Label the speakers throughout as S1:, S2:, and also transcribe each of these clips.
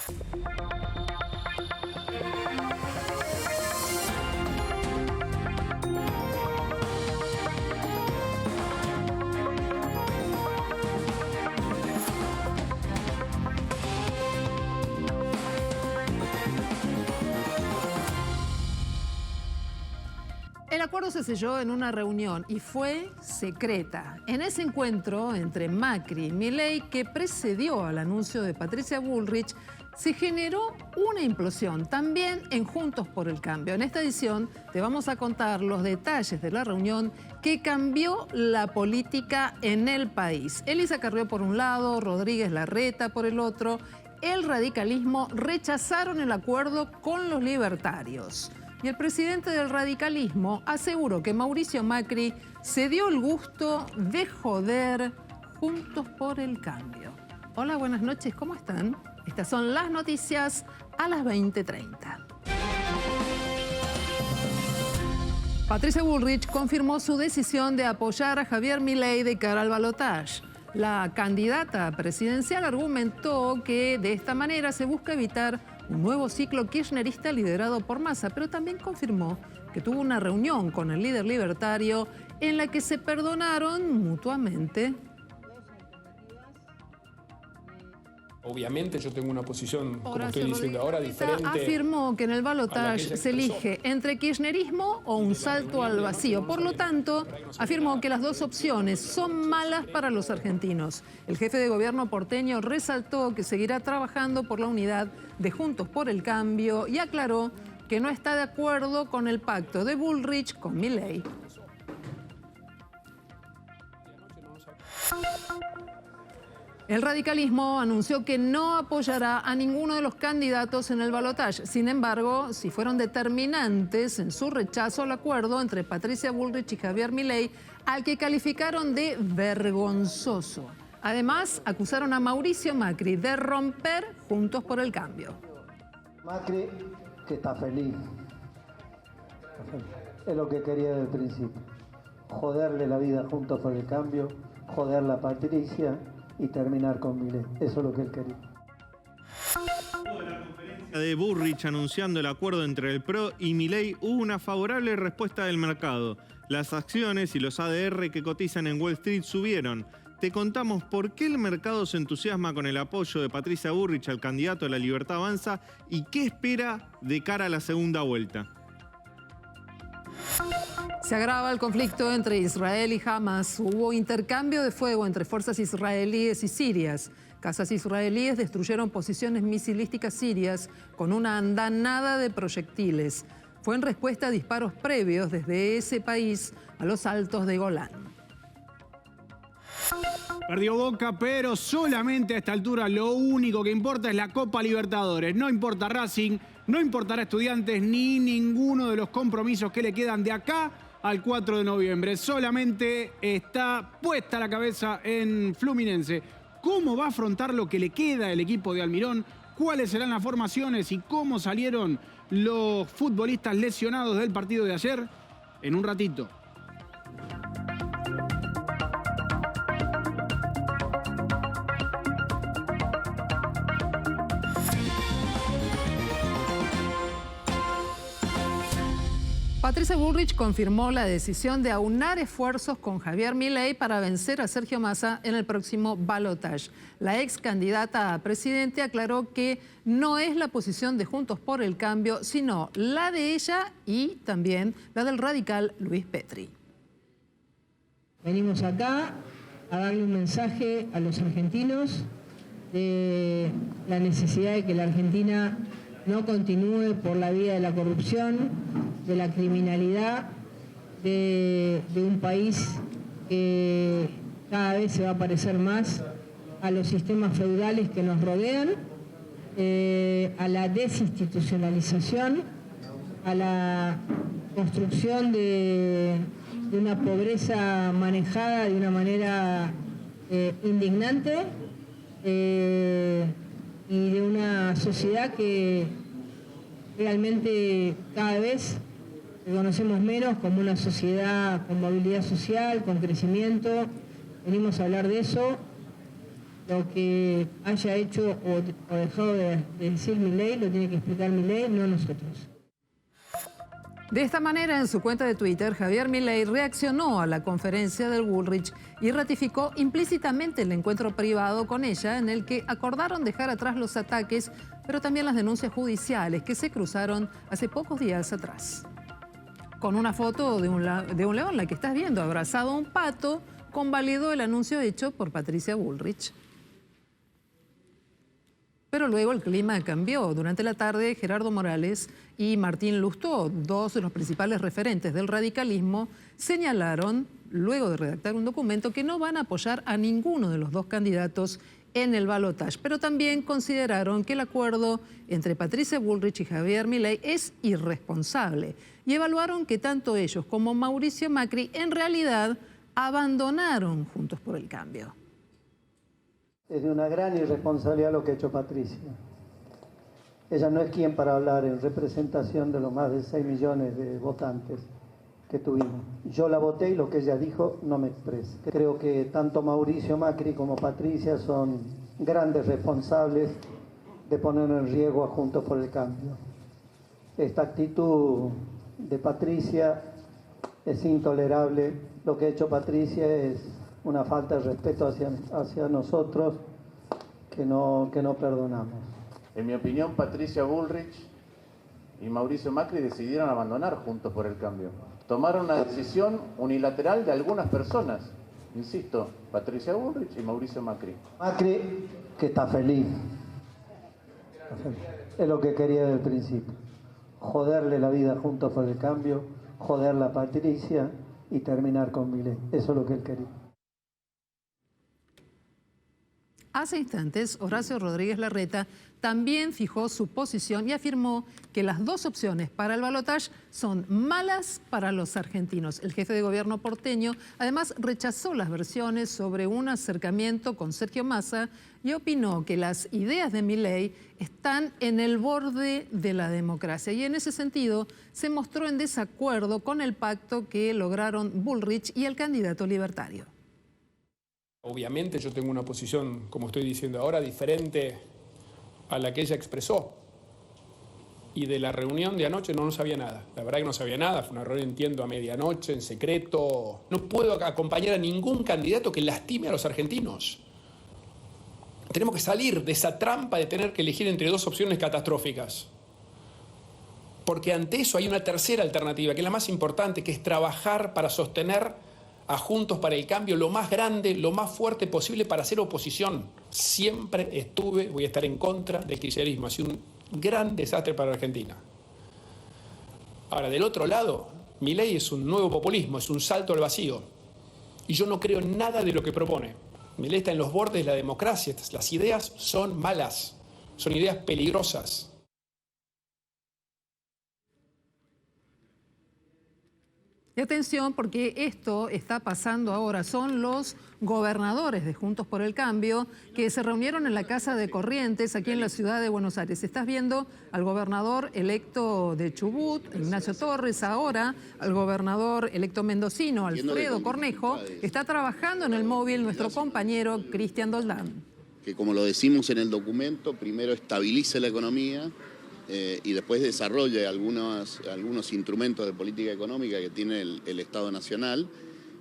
S1: El acuerdo se selló en una reunión y fue secreta. En ese encuentro entre Macri y Milei, que precedió al anuncio de Patricia Bullrich, se generó una implosión también en Juntos por el Cambio. En esta edición te vamos a contar los detalles de la reunión que cambió la política en el país. Elisa Carrió por un lado, Rodríguez Larreta por el otro. El radicalismo rechazaron el acuerdo con los libertarios. Y el presidente del radicalismo aseguró que Mauricio Macri se dio el gusto de joder Juntos por el Cambio. Hola, buenas noches, ¿cómo están? Estas son las noticias a las 20:30. Patricia Bullrich confirmó su decisión de apoyar a Javier Milei de cara al balotaje. La candidata presidencial argumentó que de esta manera se busca evitar un nuevo ciclo kirchnerista liderado por Massa, pero también confirmó que tuvo una reunión con el líder libertario en la que se perdonaron mutuamente.
S2: Obviamente yo tengo una posición, como estoy diciendo ahora, diferente.
S1: Afirmó que en el balotaje se elige entre kirchnerismo o un salto al vacío. Por lo tanto, afirmó que las dos opciones son malas para los argentinos. El jefe de gobierno porteño resaltó que seguirá trabajando por la unidad de Juntos por el Cambio y aclaró que no está de acuerdo con el pacto de Bullrich con Milei. El radicalismo anunció que no apoyará a ninguno de los candidatos en el balotaje. Sin embargo, sí fueron determinantes en su rechazo al acuerdo entre Patricia Bullrich y Javier Milei, al que calificaron de vergonzoso. Además, acusaron a Mauricio Macri de romper Juntos por el Cambio.
S3: Macri, que está feliz. Es lo que quería desde el principio. Joderle la vida a Juntos por el Cambio, joder la Patricia y terminar con Milei. Eso es lo que él quería.
S4: De Bullrich anunciando el acuerdo entre el PRO y Milei, hubo una favorable respuesta del mercado. Las acciones y los ADR que cotizan en Wall Street subieron. Te contamos por qué el mercado se entusiasma con el apoyo de Patricia Bullrich al candidato de La Libertad Avanza y qué espera de cara a la segunda vuelta.
S1: Se agrava el conflicto entre Israel y Hamas. Hubo intercambio de fuego entre fuerzas israelíes y sirias. Cazas israelíes destruyeron posiciones misilísticas sirias con una andanada de proyectiles. Fue en respuesta a disparos previos desde ese país a los altos de Golán.
S5: Perdió Boca, pero solamente a esta altura lo único que importa es la Copa Libertadores. No importa Racing, no importará Estudiantes ni ninguno de los compromisos que le quedan de acá al 4 de noviembre. Solamente está puesta la cabeza en Fluminense. ¿Cómo va a afrontar lo que le queda el equipo de Almirón? ¿Cuáles serán las formaciones y cómo salieron los futbolistas lesionados del partido de ayer? En un ratito.
S1: Patricia Bullrich confirmó la decisión de aunar esfuerzos con Javier Milei para vencer a Sergio Massa en el próximo balotaje. La ex candidata a presidente aclaró que no es la posición de Juntos por el Cambio, sino la de ella y también la del radical Luis Petri.
S6: Venimos acá a darle un mensaje a los argentinos de la necesidad de que la Argentina no continúe por la vía de la corrupción, de la criminalidad, de un país que cada vez se va a parecer más a los sistemas feudales que nos rodean, a la desinstitucionalización, a la construcción de una pobreza manejada de una manera indignante y de una sociedad que realmente cada vez reconocemos menos como una sociedad con movilidad social, con crecimiento. Venimos a hablar de eso lo que haya hecho o dejado de decir Milei lo tiene que explicar Milei, no nosotros.
S1: De esta manera, en su cuenta de Twitter, Javier Milei reaccionó a la conferencia del Bullrich y ratificó implícitamente el encuentro privado con ella en el que acordaron dejar atrás los ataques, pero también las denuncias judiciales que se cruzaron hace pocos días atrás. Con una foto de un león, la que estás viendo, abrazado a un pato, convalidó el anuncio hecho por Patricia Bullrich. Pero luego el clima cambió. Durante la tarde, Gerardo Morales y Martín Lustó, dos de los principales referentes del radicalismo, señalaron, luego de redactar un documento, que no van a apoyar a ninguno de los dos candidatos en el balotaje. Pero también consideraron que el acuerdo entre Patricia Bullrich y Javier Milei es irresponsable y evaluaron que tanto ellos como Mauricio Macri en realidad abandonaron Juntos por el Cambio.
S3: Es de una gran irresponsabilidad lo que ha hecho Patricia. Ella no es quien para hablar en representación de los más de 6 millones de votantes que tuvimos. Yo la voté y lo que ella dijo no me expresa. Creo que tanto Mauricio Macri como Patricia son grandes responsables de poner en riesgo a Juntos por el Cambio. Esta actitud de Patricia es intolerable. Lo que ha hecho Patricia es una falta de respeto hacia nosotros que no perdonamos.
S7: En mi opinión, Patricia Bullrich y Mauricio Macri decidieron abandonar Juntos por el Cambio. Tomaron una decisión unilateral de algunas personas. Insisto, Patricia Bullrich y Mauricio Macri.
S3: Macri, que está feliz. Es lo que quería desde el principio. Joderle la vida a Juntos por el Cambio, joder a Patricia y terminar con Milei. Eso es lo que él quería.
S1: Hace instantes, Horacio Rodríguez Larreta también fijó su posición y afirmó que las dos opciones para el balotaje son malas para los argentinos. El jefe de gobierno porteño además rechazó las versiones sobre un acercamiento con Sergio Massa y opinó que las ideas de Milei están en el borde de la democracia. Y en ese sentido se mostró en desacuerdo con el pacto que lograron Bullrich y el candidato libertario.
S2: Obviamente yo tengo una posición, como estoy diciendo ahora, diferente a la que ella expresó. Y de la reunión de anoche no sabía nada. La verdad que no sabía nada. Fue una reunión, entiendo, a medianoche, en secreto. No puedo acompañar a ningún candidato que lastime a los argentinos. Tenemos que salir de esa trampa de tener que elegir entre dos opciones catastróficas. Porque ante eso hay una tercera alternativa, que es la más importante, que es trabajar para sostener a Juntos para el Cambio lo más grande, lo más fuerte posible para hacer oposición. Siempre voy a estar en contra del kirchnerismo. Ha sido un gran desastre para Argentina. Ahora, del otro lado, Milei es un nuevo populismo, es un salto al vacío. Y yo no creo en nada de lo que propone. Milei está en los bordes de la democracia. Las ideas son malas, son ideas peligrosas.
S1: Y atención, porque esto está pasando ahora. Son los gobernadores de Juntos por el Cambio que se reunieron en la Casa de Corrientes, aquí en la ciudad de Buenos Aires. Estás viendo al gobernador electo de Chubut, Ignacio Torres, ahora al gobernador electo mendocino, Alfredo Cornejo. Está trabajando en el móvil nuestro compañero Cristian Doldán.
S8: Que, como lo decimos en el documento, primero estabilice la economía, y después desarrolle algunos instrumentos de política económica que tiene el Estado Nacional,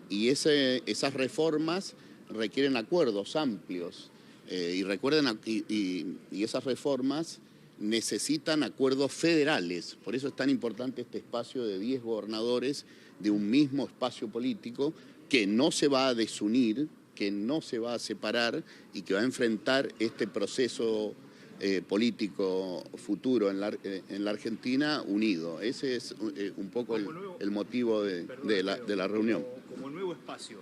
S8: y esas reformas requieren acuerdos amplios, y esas reformas necesitan acuerdos federales. Por eso es tan importante este espacio de 10 gobernadores de un mismo espacio político que no se va a desunir, que no se va a separar y que va a enfrentar este proceso político futuro en la Argentina unido. Ese es un poco el motivo de la reunión.
S9: Como nuevo espacio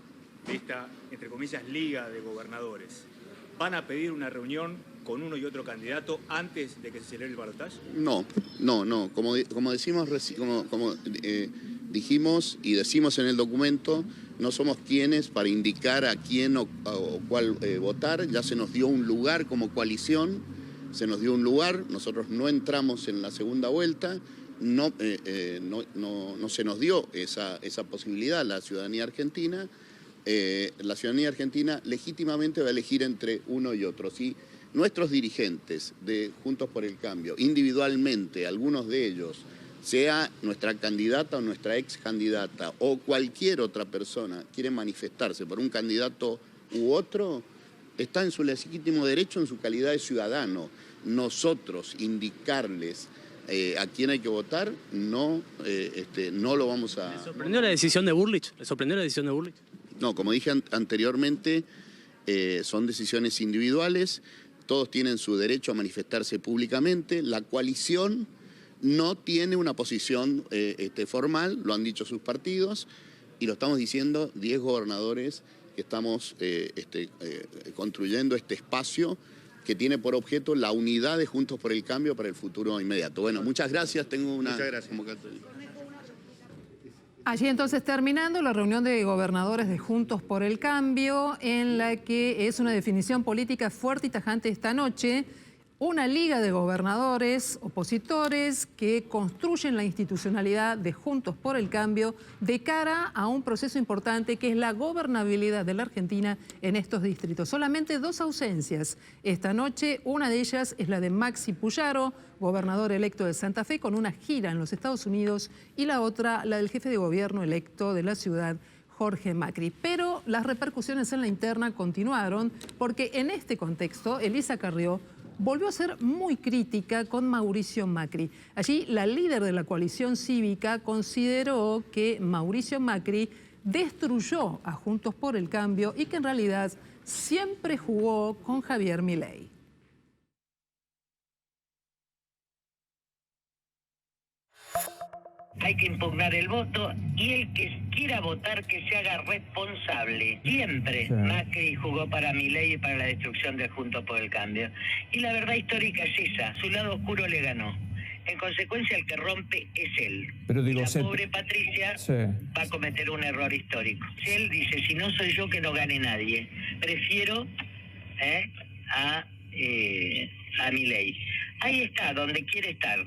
S9: de esta, entre comillas, liga de gobernadores, ¿van a pedir una reunión con uno y otro candidato antes de que se celebre el balotaje? No. Como
S8: dijimos y decimos en el documento, no somos quienes para indicar a quién o cuál votar. Ya se nos dio un lugar como coalición. Se nos dio un lugar, nosotros no entramos en la segunda vuelta, no se nos dio esa posibilidad a la ciudadanía argentina, la ciudadanía argentina legítimamente va a elegir entre uno y otro. Si nuestros dirigentes de Juntos por el Cambio, individualmente, algunos de ellos, sea nuestra candidata o nuestra ex candidata o cualquier otra persona, quieren manifestarse por un candidato u otro, está en su legítimo derecho en su calidad de ciudadano. Nosotros indicarles a quién hay que votar, no lo vamos a...
S10: ¿Le sorprendió la decisión de Bullrich?
S8: No, como dije anteriormente, son decisiones individuales, todos tienen su derecho a manifestarse públicamente, la coalición no tiene una posición formal, lo han dicho sus partidos, y lo estamos diciendo 10 gobernadores que estamos construyendo este espacio que tiene por objeto la unidad de Juntos por el Cambio para el futuro inmediato. Bueno, muchas gracias, tengo una convocatoria.
S1: Allí entonces terminando la reunión de gobernadores de Juntos por el Cambio, en la que es una definición política fuerte y tajante esta noche, una liga de gobernadores opositores que construyen la institucionalidad de Juntos por el Cambio de cara a un proceso importante que es la gobernabilidad de la Argentina en estos distritos. Solamente 2 ausencias esta noche, una de ellas es la de Maxi Puyaro, gobernador electo de Santa Fe, con una gira en los Estados Unidos, y la otra, la del jefe de gobierno electo de la ciudad, Jorge Macri. Pero las repercusiones en la interna continuaron porque en este contexto Elisa Carrió volvió a ser muy crítica con Mauricio Macri. Allí la líder de la coalición cívica consideró que Mauricio Macri destruyó a Juntos por el Cambio y que en realidad siempre jugó con Javier Milei.
S11: Hay que impugnar el voto y el que quiera votar que se haga responsable. Siempre Macri jugó para Milei y para la destrucción de Juntos por el Cambio. Y la verdad histórica es esa, su lado oscuro le ganó. En consecuencia, el que rompe es él.
S12: Pero digo,
S11: la pobre Patricia va a cometer un error histórico. Él dice, si no soy yo, que no gane nadie. Prefiero a Milei. Ahí está, donde quiere estar.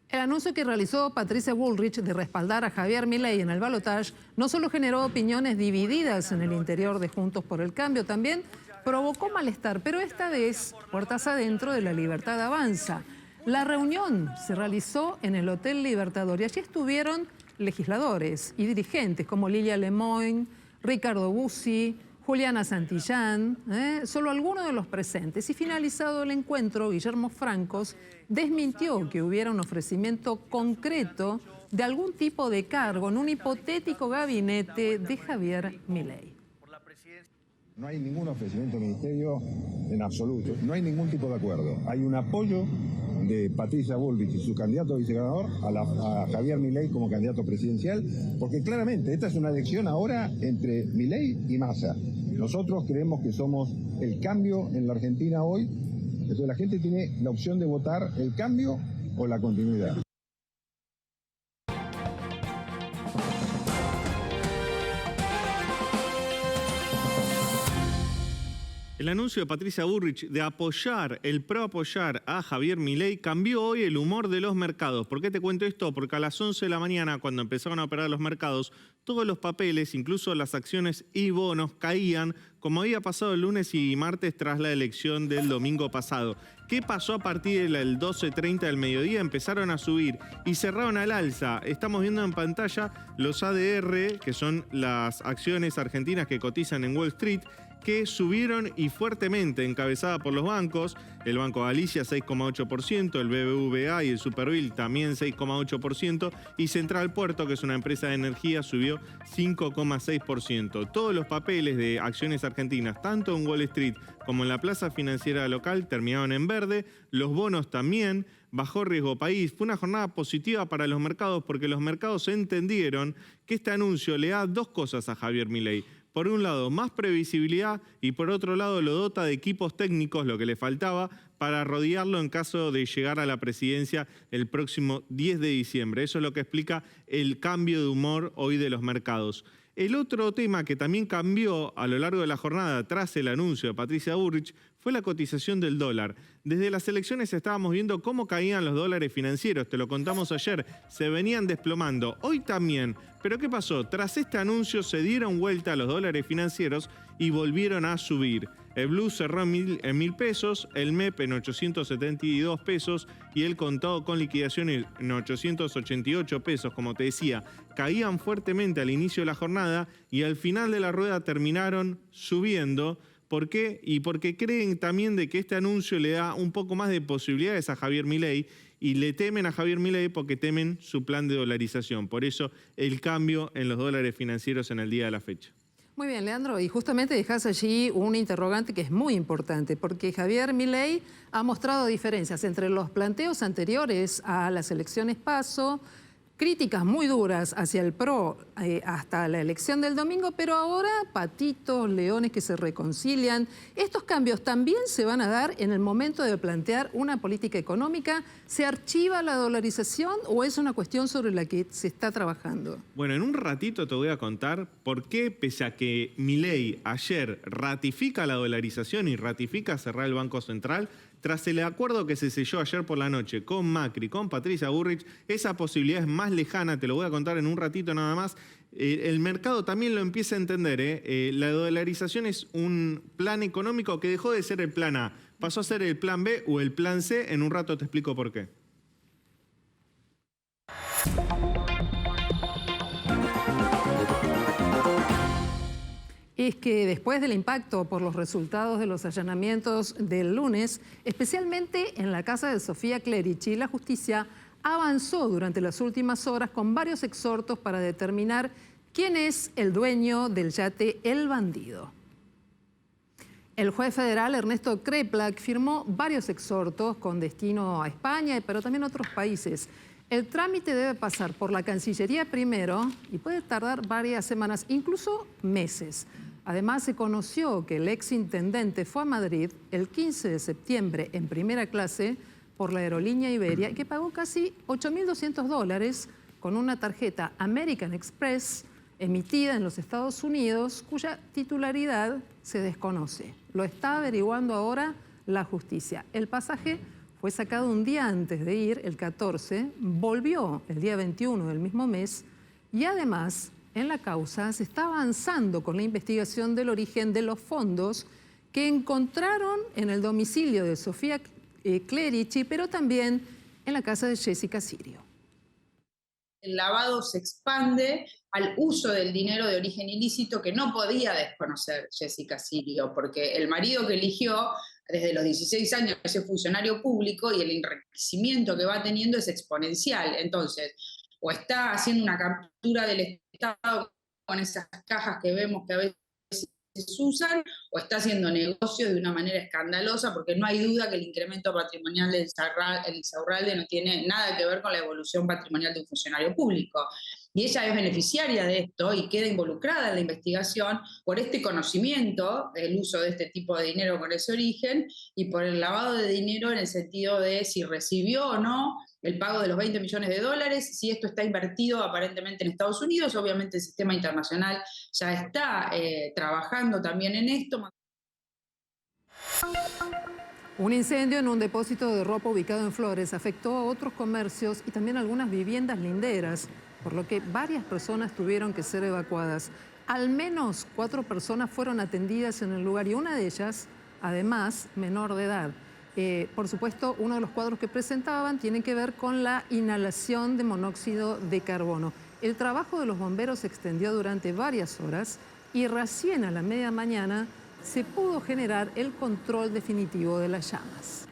S1: El anuncio que realizó Patricia Bullrich de respaldar a Javier Milei en el balotaje no solo generó opiniones divididas en el interior de Juntos por el Cambio, también provocó malestar, pero esta vez puertas adentro de La Libertad Avanza. La reunión se realizó en el Hotel Libertador y allí estuvieron legisladores y dirigentes como Lilia Lemoyne, Ricardo Bussi, Juliana Santillán, solo algunos de los presentes. Y finalizado el encuentro, Guillermo Francos desmintió que hubiera un ofrecimiento concreto de algún tipo de cargo en un hipotético gabinete de Javier Milei.
S13: No hay ningún ofrecimiento del ministerio en absoluto, no hay ningún tipo de acuerdo. Hay un apoyo de Patricia Bullrich y su candidato a viceganador a Javier Milei como candidato presidencial, porque claramente esta es una elección ahora entre Milei y Massa. Nosotros creemos que somos el cambio en la Argentina hoy, entonces la gente tiene la opción de votar el cambio o la continuidad.
S4: El anuncio de Patricia Bullrich de apoyar, pro apoyar a Javier Milei cambió hoy el humor de los mercados. ¿Por qué te cuento esto? Porque a las 11 de la mañana, cuando empezaron a operar los mercados, todos los papeles, incluso las acciones y bonos, caían, como había pasado el lunes y martes tras la elección del domingo pasado. ¿Qué pasó a partir del 12:30 del mediodía? Empezaron a subir y cerraron al alza. Estamos viendo en pantalla los ADR, que son las acciones argentinas que cotizan en Wall Street, que subieron y fuertemente, encabezada por los bancos. El Banco Galicia 6,8%, el BBVA y el Superville también 6,8%, y Central Puerto, que es una empresa de energía, subió 5,6%. Todos los papeles de acciones argentinas, tanto en Wall Street como en la plaza financiera local, terminaron en verde. Los bonos también. Bajó riesgo país. Fue una jornada positiva para los mercados porque los mercados entendieron que este anuncio le da 2 cosas a Javier Milei. Por un lado, más previsibilidad, y por otro lado, lo dota de equipos técnicos, lo que le faltaba, para rodearlo en caso de llegar a la presidencia el próximo 10 de diciembre. Eso es lo que explica el cambio de humor hoy de los mercados. El otro tema que también cambió a lo largo de la jornada tras el anuncio de Patricia Bullrich fue la cotización del dólar. Desde las elecciones estábamos viendo cómo caían los dólares financieros, te lo contamos ayer, se venían desplomando, hoy también. Pero ¿qué pasó? Tras este anuncio se dieron vuelta a los dólares financieros y volvieron a subir. El blue cerró en 1.000 pesos, el MEP en 872 pesos y el contado con liquidación en 888 pesos. Como te decía, caían fuertemente al inicio de la jornada y al final de la rueda terminaron subiendo. ¿Por qué? Y porque creen también de que este anuncio le da un poco más de posibilidades a Javier Milei y le temen a Javier Milei porque temen su plan de dolarización. Por eso el cambio en los dólares financieros en el día de la fecha.
S1: Muy bien, Leandro, y justamente dejas allí un interrogante que es muy importante, porque Javier Milei ha mostrado diferencias entre los planteos anteriores a las elecciones PASO, críticas muy duras hacia el PRO hasta la elección del domingo, pero ahora patitos, leones que se reconcilian. ¿Estos cambios también se van a dar en el momento de plantear una política económica? ¿Se archiva la dolarización o es una cuestión sobre la que se está trabajando?
S4: Bueno, en un ratito te voy a contar por qué, pese a que Milei ayer ratifica la dolarización y ratifica cerrar el Banco Central, tras el acuerdo que se selló ayer por la noche con Macri, con Patricia Bullrich, esa posibilidad es más lejana, te lo voy a contar en un ratito nada más. El mercado también lo empieza a entender. La dolarización es un plan económico que dejó de ser el plan A, pasó a ser el plan B o el plan C. En un rato te explico por qué.
S1: Es que después del impacto por los resultados de los allanamientos del lunes, especialmente en la casa de Sofía Clerici, la justicia avanzó durante las últimas horas con varios exhortos para determinar quién es el dueño del yate El Bandido. El juez federal Ernesto Kreplak firmó varios exhortos con destino a España, pero también a otros países. El trámite debe pasar por la Cancillería primero y puede tardar varias semanas, incluso meses. Además, se conoció que el exintendente fue a Madrid el 15 de septiembre en primera clase por la aerolínea Iberia y que pagó casi $8.200 con una tarjeta American Express emitida en los Estados Unidos, cuya titularidad se desconoce. Lo está averiguando ahora la justicia. El pasaje fue sacado un día antes de ir, el 14, volvió el día 21 del mismo mes y además en la causa se está avanzando con la investigación del origen de los fondos que encontraron en el domicilio de Sofía Clerici, pero también en la casa de Jessica Sirio.
S12: El lavado se expande al uso del dinero de origen ilícito que no podía desconocer Jessica Sirio, porque el marido que eligió desde los 16 años es funcionario público y el enriquecimiento que va teniendo es exponencial. Entonces, o está haciendo una captura del Estado con esas cajas que vemos que a veces se usan, o está haciendo negocios de una manera escandalosa, porque no hay duda que el incremento patrimonial del Insaurralde no tiene nada que ver con la evolución patrimonial de un funcionario público. Y ella es beneficiaria de esto y queda involucrada en la investigación por este conocimiento del uso de este tipo de dinero con ese origen y por el lavado de dinero en el sentido de si recibió o no el pago de los $20 millones, si esto está invertido aparentemente en Estados Unidos. Obviamente el sistema internacional ya está trabajando también en esto.
S1: Un incendio en un depósito de ropa ubicado en Flores afectó a otros comercios y también algunas viviendas linderas, por lo que varias personas tuvieron que ser evacuadas. Al menos 4 personas fueron atendidas en el lugar y una de ellas, además, menor de edad. Por supuesto, uno de los cuadros que presentaban tiene que ver con la inhalación de monóxido de carbono. El trabajo de los bomberos se extendió durante varias horas y recién a la media mañana se pudo generar el control definitivo de las llamas.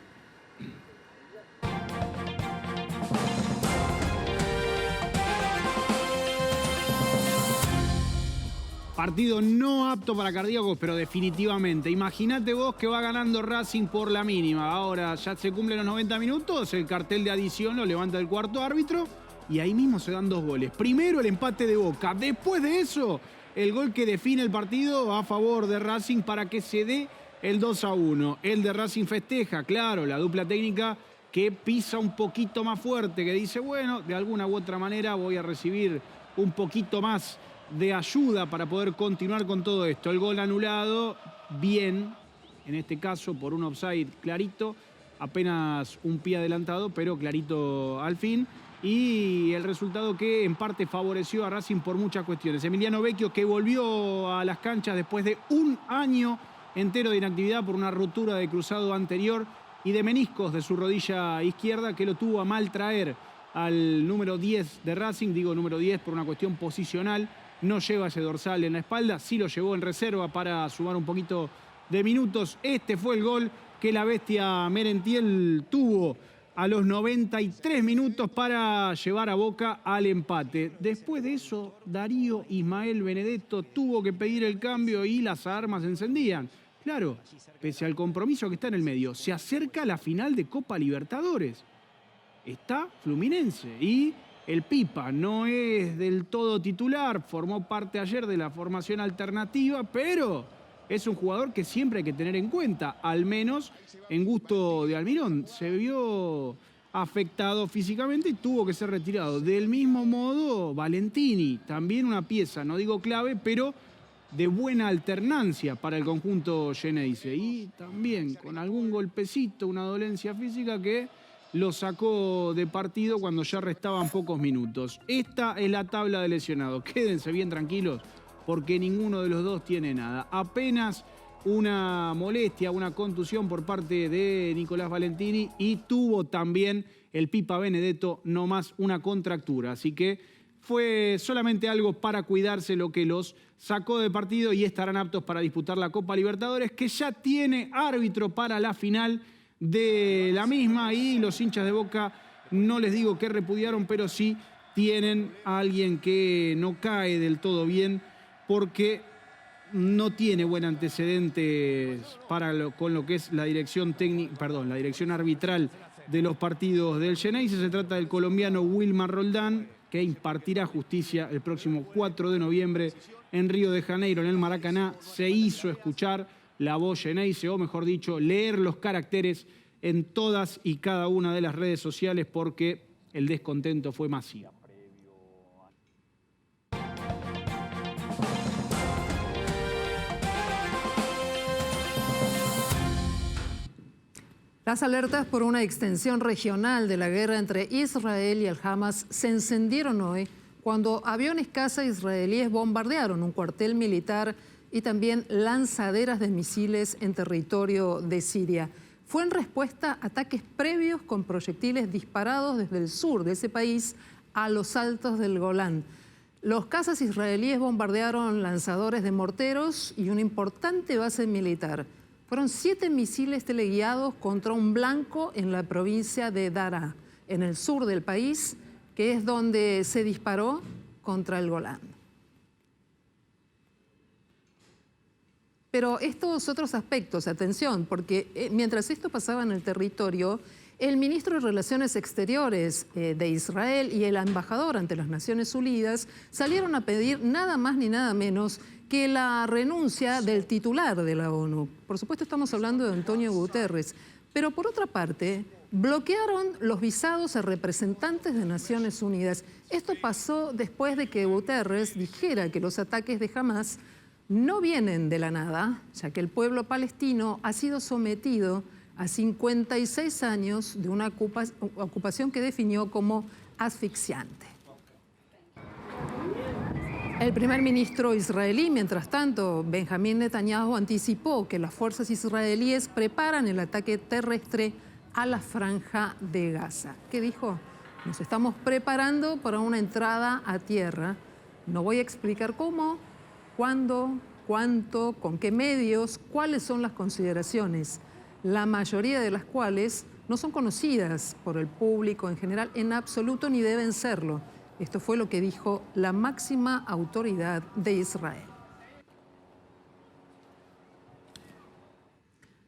S5: Partido no apto para cardíacos, pero definitivamente. Imagínate vos que va ganando Racing por la mínima. Ahora ya se cumplen los 90 minutos, el cartel de adición lo levanta el cuarto árbitro y ahí mismo se dan 2 goles. Primero el empate de Boca, después de eso el gol que define el partido a favor de Racing para que se dé el 2-1. El de Racing festeja, claro, la dupla técnica que pisa un poquito más fuerte, que dice, bueno, de alguna u otra manera voy a recibir un poquito más de ayuda para poder continuar con todo esto. El gol anulado, bien, en este caso por un offside clarito, apenas un pie adelantado, pero clarito al fin. Y el resultado que en parte favoreció a Racing por muchas cuestiones. Emiliano Vecchio, que volvió a las canchas después de un año entero de inactividad por una rotura de cruzado anterior y de meniscos de su rodilla izquierda, que lo tuvo a mal traer al número 10 de Racing. Digo número 10 por una cuestión posicional. No lleva ese dorsal en la espalda, sí lo llevó en reserva para sumar un poquito de minutos. Este fue el gol que la bestia Merentiel tuvo a los 93 minutos para llevar a Boca al empate. Después de eso, Darío Ismael Benedetto tuvo que pedir el cambio y las alarmas se encendían. Claro, pese al compromiso que está en el medio, se acerca la final de Copa Libertadores. Está Fluminense y el Pipa no es del todo titular, formó parte ayer de la formación alternativa, pero es un jugador que siempre hay que tener en cuenta, al menos en gusto de Almirón. Se vio afectado físicamente y tuvo que ser retirado. Del mismo modo, Valentini, también una pieza, no digo clave, pero de buena alternancia para el conjunto Xeneize. Y también con algún golpecito, una dolencia física que lo sacó de partido cuando ya restaban pocos minutos. Esta es la tabla de lesionados. Quédense bien tranquilos, porque ninguno de los dos tiene nada. Apenas una molestia, una contusión por parte de Nicolás Valentini y tuvo también el Pipa Benedetto nomás una contractura. Así que fue solamente algo para cuidarse lo que los sacó de partido y estarán aptos para disputar la Copa Libertadores, que ya tiene árbitro para la final de la misma, y los hinchas de Boca no les digo que repudiaron, pero sí tienen a alguien que no cae del todo bien, porque no tiene buen antecedentes con lo que es la dirección técnica, la dirección arbitral de los partidos del Xeneize. Se trata del colombiano Wilmar Roldán, que impartirá justicia el próximo 4 de noviembre en Río de Janeiro, en el Maracaná. Se hizo escuchar la voz Xeneize, o mejor dicho, leer los caracteres en todas y cada una de las redes sociales, porque el descontento fue masivo.
S1: Las alertas por una extensión regional de la guerra entre Israel y el Hamas se encendieron hoy cuando aviones caza israelíes bombardearon un cuartel militar y también lanzaderas de misiles en territorio de Siria. Fue en respuesta a ataques previos con proyectiles disparados desde el sur de ese país a los altos del Golán. Los cazas israelíes bombardearon lanzadores de morteros y una importante base militar. Fueron 7 misiles teleguiados contra un blanco en la provincia de Daraa, en el sur del país, que es donde se disparó contra el Golán. Pero estos otros aspectos, atención, porque mientras esto pasaba en el territorio, el ministro de Relaciones Exteriores de Israel y el embajador ante las Naciones Unidas salieron a pedir nada más ni nada menos que la renuncia del titular de la ONU. Por supuesto estamos hablando de Antonio Guterres, pero por otra parte bloquearon los visados a representantes de Naciones Unidas. Esto pasó después de que Guterres dijera que los ataques de Hamas no vienen de la nada, ya que el pueblo palestino ha sido sometido a 56 años de una ocupación que definió como asfixiante. El primer ministro israelí, mientras tanto, Benjamín Netanyahu, anticipó que las fuerzas israelíes preparan el ataque terrestre a la franja de Gaza. ¿Qué dijo? Nos estamos preparando para una entrada a tierra. No voy a explicar cómo, cuándo, cuánto, con qué medios, cuáles son las consideraciones, la mayoría de las cuales no son conocidas por el público en general en absoluto ni deben serlo. Esto fue lo que dijo la máxima autoridad de Israel.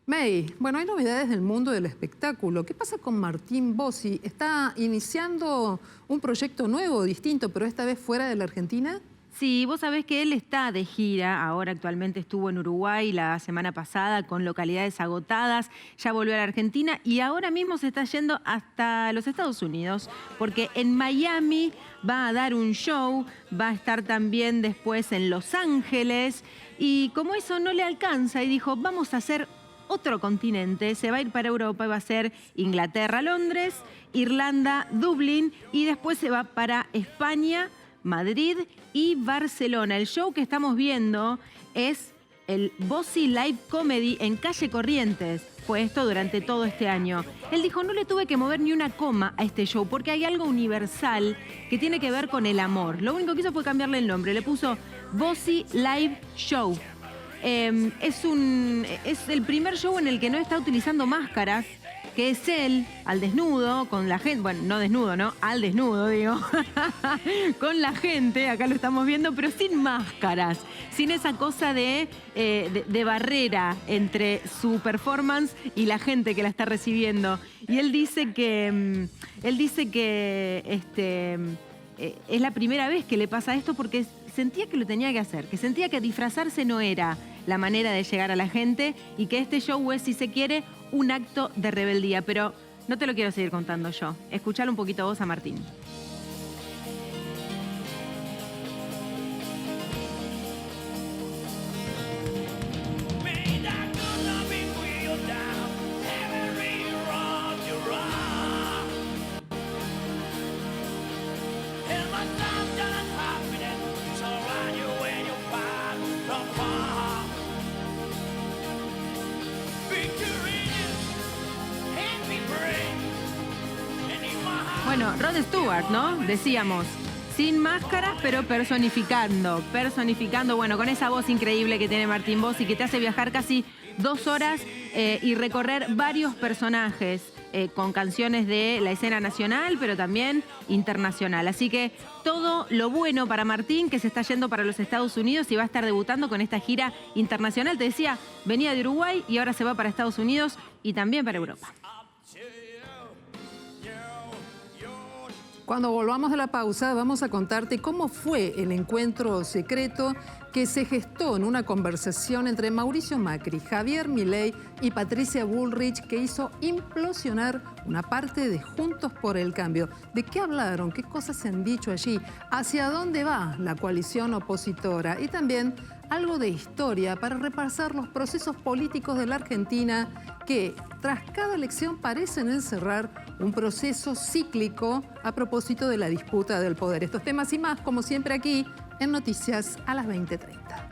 S1: May, bueno, hay novedades del mundo del espectáculo. ¿Qué pasa con Martín Bossi? ¿Está iniciando un proyecto nuevo, distinto, pero esta vez fuera de la Argentina?
S14: Sí, vos sabés que él está de gira, ahora actualmente estuvo en Uruguay la semana pasada con localidades agotadas, ya volvió a la Argentina y ahora mismo se está yendo hasta los Estados Unidos, porque en Miami va a dar un show, va a estar también después en Los Ángeles, y como eso no le alcanza, y dijo, vamos a hacer otro continente, se va a ir para Europa y va a ser Inglaterra, Londres, Irlanda, Dublín y después se va para España, Madrid y Barcelona. El show que estamos viendo es el Bossy Live Comedy en Calle Corrientes. Fue esto durante todo este año. Él dijo, no le tuve que mover ni una coma a este show porque hay algo universal que tiene que ver con el amor. Lo único que hizo fue cambiarle el nombre. Le puso Bossy Live Show. Es el primer show en el que no está utilizando máscaras, que es él al desnudo, con la gente, bueno, no desnudo, ¿no? Al desnudo, digo, con la gente, acá lo estamos viendo, pero sin máscaras, sin esa cosa de barrera entre su performance y la gente que la está recibiendo. Y él dice que, es la primera vez que le pasa esto porque sentía que lo tenía que hacer, que sentía que disfrazarse no era la manera de llegar a la gente y que este show es, si se quiere, un acto de rebeldía. Pero no te lo quiero seguir contando yo. Escuchalo un poquito vos a Martín. Bueno, Rod Stewart, ¿no? Decíamos, sin máscaras, pero personificando, bueno, con esa voz increíble que tiene Martín Bossi, que te hace viajar casi 2 horas y recorrer varios personajes con canciones de la escena nacional, pero también internacional. Así que todo lo bueno para Martín, que se está yendo para los Estados Unidos y va a estar debutando con esta gira internacional. Te decía, venía de Uruguay y ahora se va para Estados Unidos y también para Europa.
S1: Cuando volvamos de la pausa, vamos a contarte cómo fue el encuentro secreto que se gestó en una conversación entre Mauricio Macri, Javier Milei y Patricia Bullrich, que hizo implosionar una parte de Juntos por el Cambio. ¿De qué hablaron? ¿Qué cosas se han dicho allí? ¿Hacia dónde va la coalición opositora? Y también algo de historia para repasar los procesos políticos de la Argentina que, tras cada elección, parecen encerrar un proceso cíclico a propósito de la disputa del poder. Estos temas y más, como siempre, aquí en Noticias a las 20:30.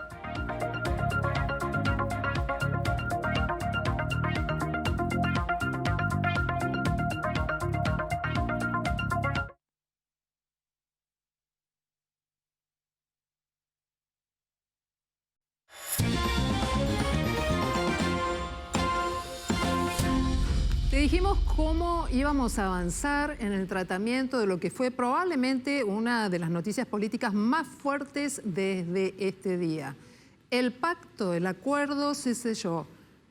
S1: Te dijimos cómo íbamos a avanzar en el tratamiento de lo que fue probablemente una de las noticias políticas más fuertes desde este día. El pacto, el acuerdo se selló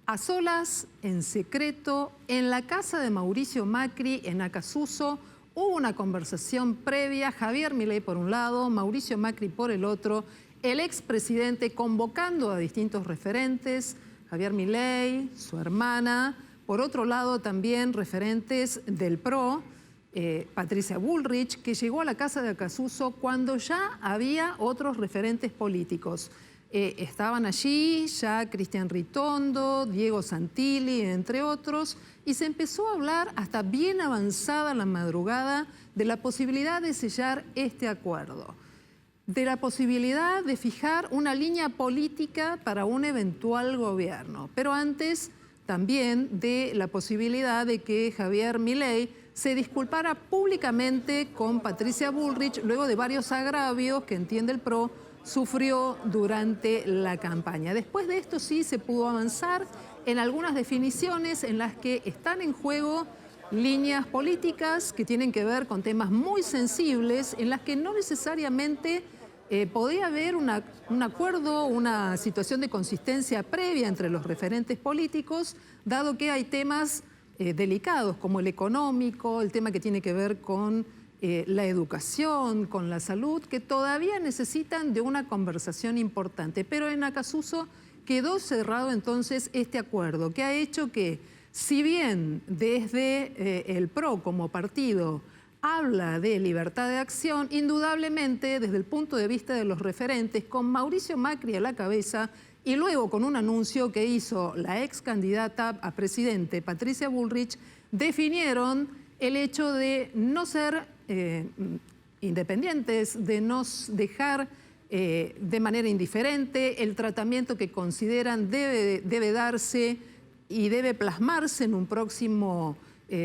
S1: a solas, en secreto, en la casa de Mauricio Macri, en Acassuso. Hubo una conversación previa, Javier Milei por un lado, Mauricio Macri por el otro, el expresidente convocando a distintos referentes, Javier Milei, su hermana. Por otro lado, también referentes del PRO, Patricia Bullrich, que llegó a la casa de Acassuso cuando ya había otros referentes políticos. Estaban allí ya Cristian Ritondo, Diego Santilli, entre otros, y se empezó a hablar hasta bien avanzada la madrugada de la posibilidad de sellar este acuerdo, de la posibilidad de fijar una línea política para un eventual gobierno. Pero antes también de la posibilidad de que Javier Milei se disculpara públicamente con Patricia Bullrich luego de varios agravios que, entiende el PRO, sufrió durante la campaña. Después de esto sí se pudo avanzar en algunas definiciones en las que están en juego líneas políticas que tienen que ver con temas muy sensibles, en las que no necesariamente podía haber un acuerdo, una situación de consistencia previa entre los referentes políticos, dado que hay temas delicados como el económico, el tema que tiene que ver con la educación, con la salud, que todavía necesitan de una conversación importante. Pero en Acassuso quedó cerrado entonces este acuerdo, que ha hecho que, si bien desde el PRO como partido habla de libertad de acción, indudablemente desde el punto de vista de los referentes, con Mauricio Macri a la cabeza y luego con un anuncio que hizo la ex candidata a presidente Patricia Bullrich, definieron el hecho de no ser independientes, de no dejar de manera indiferente el tratamiento que consideran debe darse y debe plasmarse en un próximo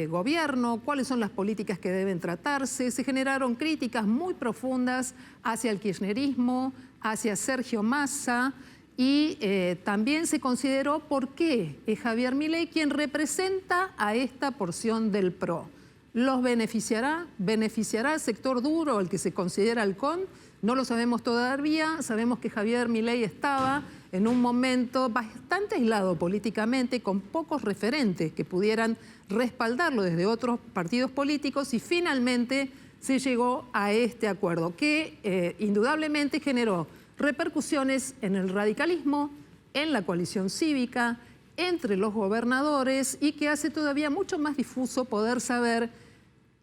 S1: gobierno, cuáles son las políticas que deben tratarse. Se generaron críticas muy profundas hacia el kirchnerismo, hacia Sergio Massa, y también se consideró por qué es Javier Milei quien representa a esta porción del PRO. ¿Los beneficiará? ¿Beneficiará al sector duro, al que se considera halcón? No lo sabemos todavía. Sabemos que Javier Milei estaba en un momento bastante aislado políticamente, con pocos referentes que pudieran respaldarlo desde otros partidos políticos, y finalmente se llegó a este acuerdo que indudablemente generó repercusiones en el radicalismo, en la coalición cívica, entre los gobernadores, y que hace todavía mucho más difuso poder saber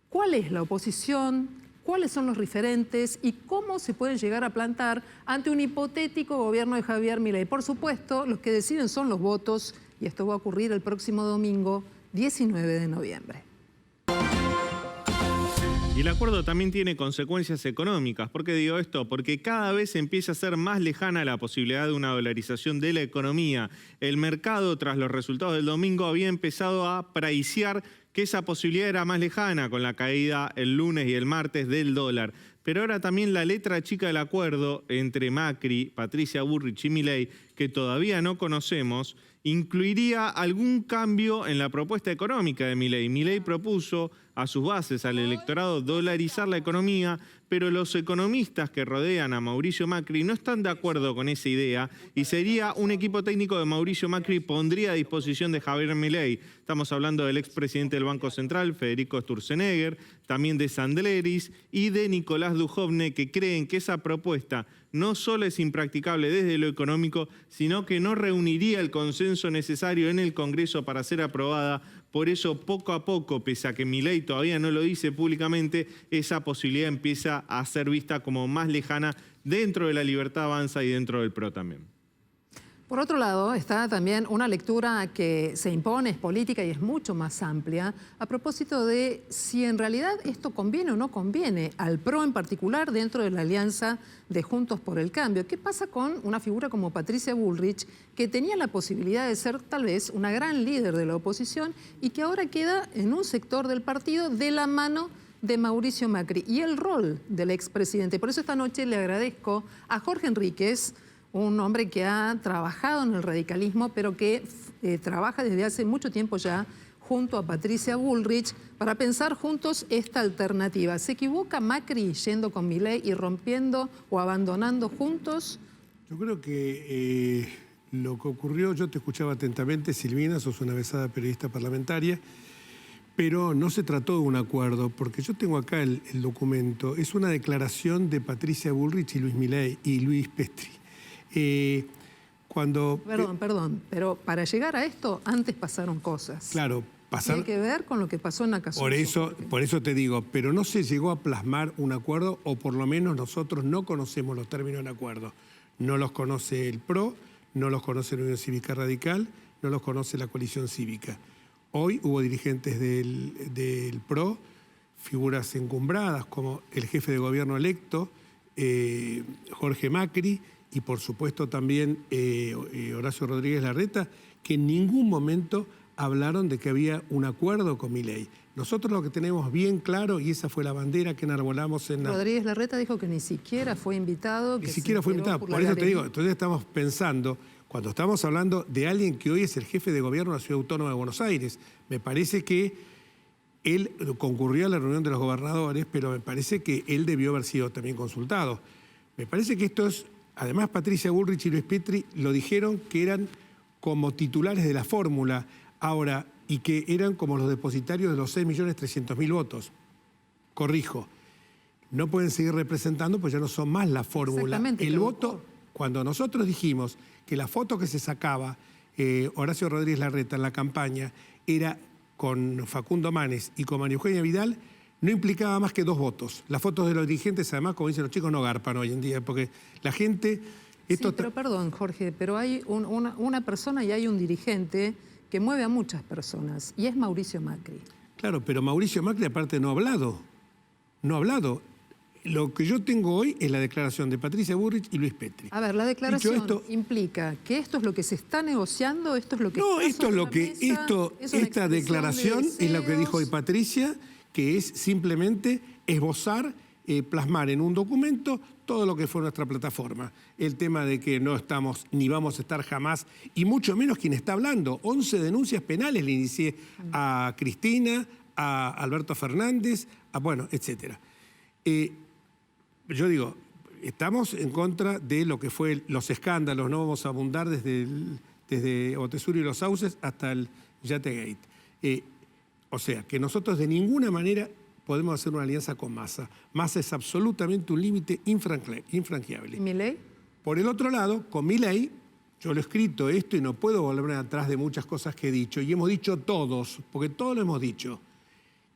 S1: cuál es la oposición, cuáles son los referentes y cómo se pueden llegar a plantar ante un hipotético gobierno de Javier Milei. Por supuesto, los que deciden son los votos, y esto va a ocurrir el próximo domingo, 19 de noviembre.
S4: Y el acuerdo también tiene consecuencias económicas. ¿Por qué digo esto? Porque cada vez empieza a ser más lejana la posibilidad de una dolarización de la economía. El mercado, tras los resultados del domingo, había empezado a pricear que esa posibilidad era más lejana con la caída el lunes y el martes del dólar. Pero ahora también la letra chica del acuerdo entre Macri, Patricia Bullrich y Milei, que todavía no conocemos, incluiría algún cambio en la propuesta económica de Milei. Milei propuso a sus bases, al electorado, dolarizar la economía, pero los economistas que rodean a Mauricio Macri no están de acuerdo con esa idea, y sería un equipo técnico de Mauricio Macri pondría a disposición de Javier Milei. Estamos hablando del expresidente del Banco Central, Federico Sturzenegger, también de Sandleris y de Nicolás Dujovne, que creen que esa propuesta no solo es impracticable desde lo económico, sino que no reuniría el consenso necesario en el Congreso para ser aprobada. Por eso, poco a poco, pese a que Milei todavía no lo dice públicamente, esa posibilidad empieza a ser vista como más lejana dentro de la Libertad Avanza y dentro del PRO también.
S1: Por otro lado, está también una lectura que se impone, es política y es mucho más amplia, a propósito de si en realidad esto conviene o no conviene al PRO en particular dentro de la alianza de Juntos por el Cambio. ¿Qué pasa con una figura como Patricia Bullrich, que tenía la posibilidad de ser tal vez una gran líder de la oposición y que ahora queda en un sector del partido de la mano de Mauricio Macri? Y el rol del expresidente. Por eso esta noche le agradezco a Jorge Enríquez, un hombre que ha trabajado en el radicalismo, pero que trabaja desde hace mucho tiempo ya junto a Patricia Bullrich para pensar juntos esta alternativa. ¿Se equivoca Macri yendo con Milei y rompiendo o abandonando Juntos?
S15: Yo creo que lo que ocurrió, yo te escuchaba atentamente, Silvina, sos una avezada periodista parlamentaria, pero no se trató de un acuerdo, porque yo tengo acá el documento, es una declaración de Patricia Bullrich y Luis Milei y Luis Petri.
S1: Perdón, pero para llegar a esto antes pasaron cosas.
S15: Claro,
S1: tiene que ver con lo que pasó en Acassuso.
S15: Por eso te digo, pero no se llegó a plasmar un acuerdo, o por lo menos nosotros no conocemos los términos del acuerdo. No los conoce el PRO, no los conoce la Unión Cívica Radical, no los conoce la coalición cívica. Hoy hubo dirigentes del PRO, figuras encumbradas como el jefe de gobierno electo, Jorge Macri, y por supuesto también Horacio Rodríguez Larreta, que en ningún momento hablaron de que había un acuerdo con Milei. Nosotros lo que tenemos bien claro, y esa fue la bandera que enarbolamos en la...
S1: Rodríguez Larreta dijo que ni siquiera fue invitado.
S15: Ni siquiera fue invitado, por eso te digo, entonces estamos pensando, cuando estamos hablando de alguien que hoy es el jefe de gobierno de la Ciudad Autónoma de Buenos Aires, me parece que él concurrió a la reunión de los gobernadores, pero me parece que él debió haber sido también consultado. Me parece que esto es... Además, Patricia Bullrich y Luis Petri lo dijeron que eran como titulares de la fórmula ahora y que eran como los depositarios de los 6.300.000 votos. Corrijo, no pueden seguir representando pues ya no son más la fórmula. El voto, cuando nosotros dijimos que la foto que se sacaba Horacio Rodríguez Larreta en la campaña era con Facundo Manes y con María Eugenia Vidal, no implicaba más que 2 votos. Las fotos de los dirigentes, además, como dicen los chicos, no garpan hoy en día, porque la gente...
S1: Sí, pero perdón, Jorge, pero hay una persona y hay un dirigente que mueve a muchas personas, y es Mauricio Macri.
S15: Claro, pero Mauricio Macri aparte no ha hablado. No ha hablado. Lo que yo tengo hoy es la declaración de Patricia Bullrich y Luis Petri.
S1: A ver, la declaración implica que esto es lo que se está negociando, esto es lo que
S15: no,
S1: está
S15: esto es lo que esta declaración es lo que dijo hoy Patricia, que es simplemente esbozar, plasmar en un documento todo lo que fue nuestra plataforma. El tema de que no estamos ni vamos a estar jamás, y mucho menos quien está hablando. 11 denuncias penales le inicié a Cristina, a Alberto Fernández, bueno, etcétera. Yo digo, estamos en contra de lo que fue los escándalos, no vamos a abundar desde Otesur y los Sauces hasta el Yategate. O sea, que nosotros de ninguna manera podemos hacer una alianza con Massa. Massa es absolutamente un límite infranqueable.
S1: ¿Y Milei?
S15: Por el otro lado, con Milei, yo lo he escrito esto y no puedo volverme atrás de muchas cosas que he dicho. Y hemos dicho todos, porque todos lo hemos dicho,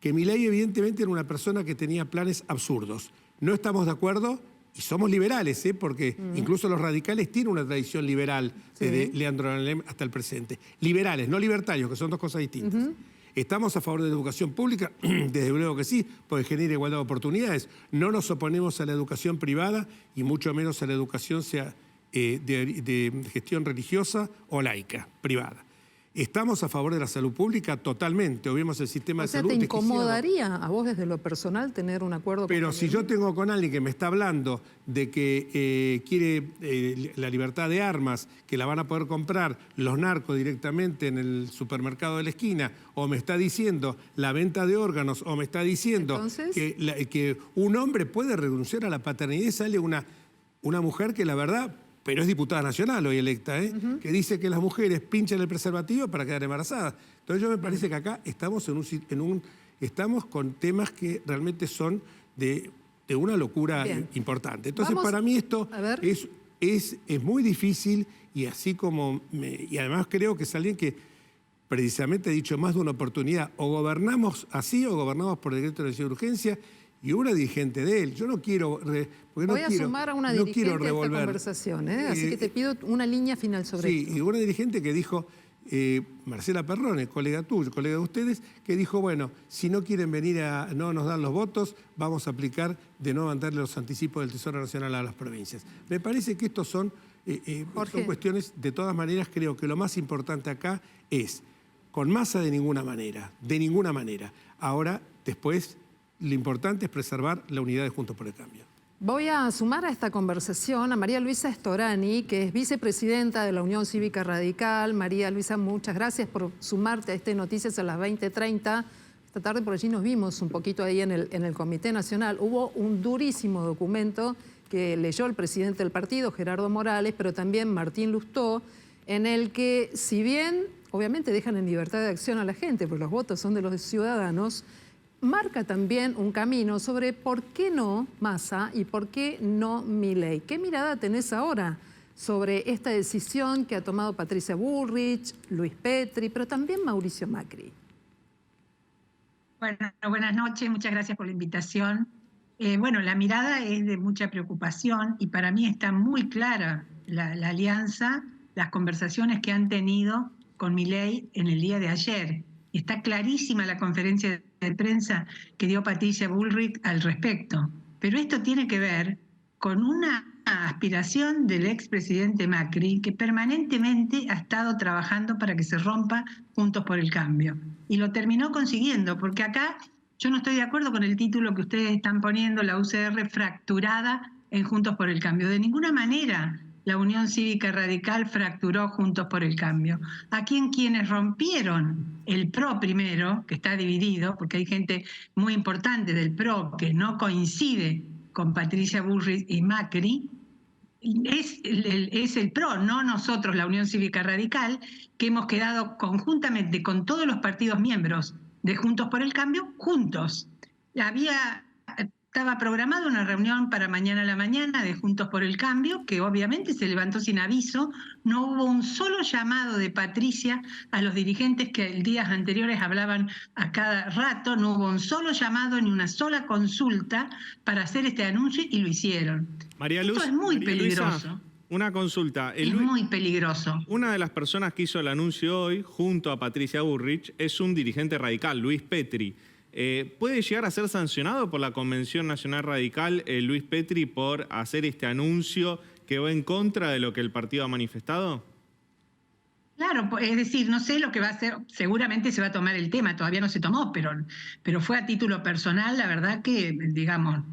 S15: que Milei evidentemente era una persona que tenía planes absurdos. No estamos de acuerdo y somos liberales, porque incluso los radicales tienen una tradición liberal desde Leandro Alem hasta el presente. Liberales, no libertarios, que son dos cosas distintas. ¿Estamos a favor de la educación pública? Desde luego que sí, porque genera igualdad de oportunidades. No nos oponemos a la educación privada y mucho menos a la educación sea de gestión religiosa o laica, privada. ¿Estamos a favor de la salud pública? Totalmente. Obviemos el sistema de salud.
S1: ¿Te incomodaría a vos desde lo personal tener un acuerdo con
S15: Pero si yo tengo con alguien que me está hablando de que quiere la libertad de armas, que la van a poder comprar los narcos directamente en el supermercado de la esquina, o me está diciendo la venta de órganos, o me está diciendo que un hombre puede renunciar a la paternidad y sale una mujer que la verdad... pero es diputada nacional hoy electa, que dice que las mujeres pinchan el preservativo para quedar embarazadas. Entonces yo me parece que acá estamos estamos con temas que realmente son de una locura importante. Entonces para mí esto es muy difícil y así como... y además creo que es alguien que precisamente ha dicho más de una oportunidad. O gobernamos así o gobernamos por decreto de urgencia. Y una dirigente de él. Yo no quiero...
S1: Voy a sumar a una dirigente a esta conversación, así que te pido una línea final sobre esto.
S15: Sí, y una dirigente que dijo, Marcela Perrone, colega tuyo, colega de ustedes, que dijo, bueno, si no quieren venir no nos dan los votos, vamos a aplicar de no mandarle los anticipos del Tesoro Nacional a las provincias. Me parece que estos son cuestiones, de todas maneras, creo que lo más importante acá es, con Massa de ninguna manera. Ahora, después... Lo importante es preservar la unidad de Juntos por el Cambio.
S1: Voy a sumar a esta conversación a María Luisa Storani, que es vicepresidenta de la Unión Cívica Radical. María Luisa, muchas gracias por sumarte a este Noticias a las 20:30. Esta tarde por allí nos vimos un poquito ahí en el Comité Nacional. Hubo un durísimo documento que leyó el presidente del partido, Gerardo Morales, pero también Martín Lustó, en el que, si bien obviamente dejan en libertad de acción a la gente, porque los votos son de los ciudadanos, marca también un camino sobre por qué no Massa y por qué no Milei. ¿Qué mirada tenés ahora sobre esta decisión que ha tomado Patricia Bullrich, Luis Petri, pero también Mauricio Macri?
S16: Bueno, buenas noches, muchas gracias por la invitación. Bueno, la mirada es de mucha preocupación y para mí está muy clara la alianza, las conversaciones que han tenido con Milei en el día de ayer. Está clarísima la conferencia de prensa que dio Patricia Bullrich al respecto. Pero esto tiene que ver con una aspiración del expresidente Macri que permanentemente ha estado trabajando para que se rompa Juntos por el Cambio. Y lo terminó consiguiendo, porque acá yo no estoy de acuerdo con el título que ustedes están poniendo, la UCR fracturada en Juntos por el Cambio. De ninguna manera la Unión Cívica Radical fracturó Juntos por el Cambio. Aquí en quienes rompieron el PRO primero, que está dividido, porque hay gente muy importante del PRO que no coincide con Patricia Bullrich y Macri, es el PRO, no nosotros, la Unión Cívica Radical, que hemos quedado conjuntamente con todos los partidos miembros de Juntos por el Cambio, juntos. Había estaba programada una reunión para mañana a la mañana de Juntos por el Cambio, que obviamente se levantó sin aviso. No hubo un solo llamado de Patricia a los dirigentes que el días anteriores hablaban a cada rato. No hubo un solo llamado ni una sola consulta para hacer este anuncio y lo hicieron.
S4: María Luz,
S16: esto es muy peligroso.
S4: Luisa, una consulta.
S16: Es muy peligroso.
S4: Una de las personas que hizo el anuncio hoy, junto a Patricia Bullrich, es un dirigente radical, Luis Petri. ¿Puede llegar a ser sancionado por la Convención Nacional Radical Luis Petri por hacer este anuncio que va en contra de lo que el partido ha manifestado?
S16: Claro, es decir, no sé lo que va a hacer, seguramente se va a tomar el tema, todavía no se tomó, pero fue a título personal, la verdad que, digamos,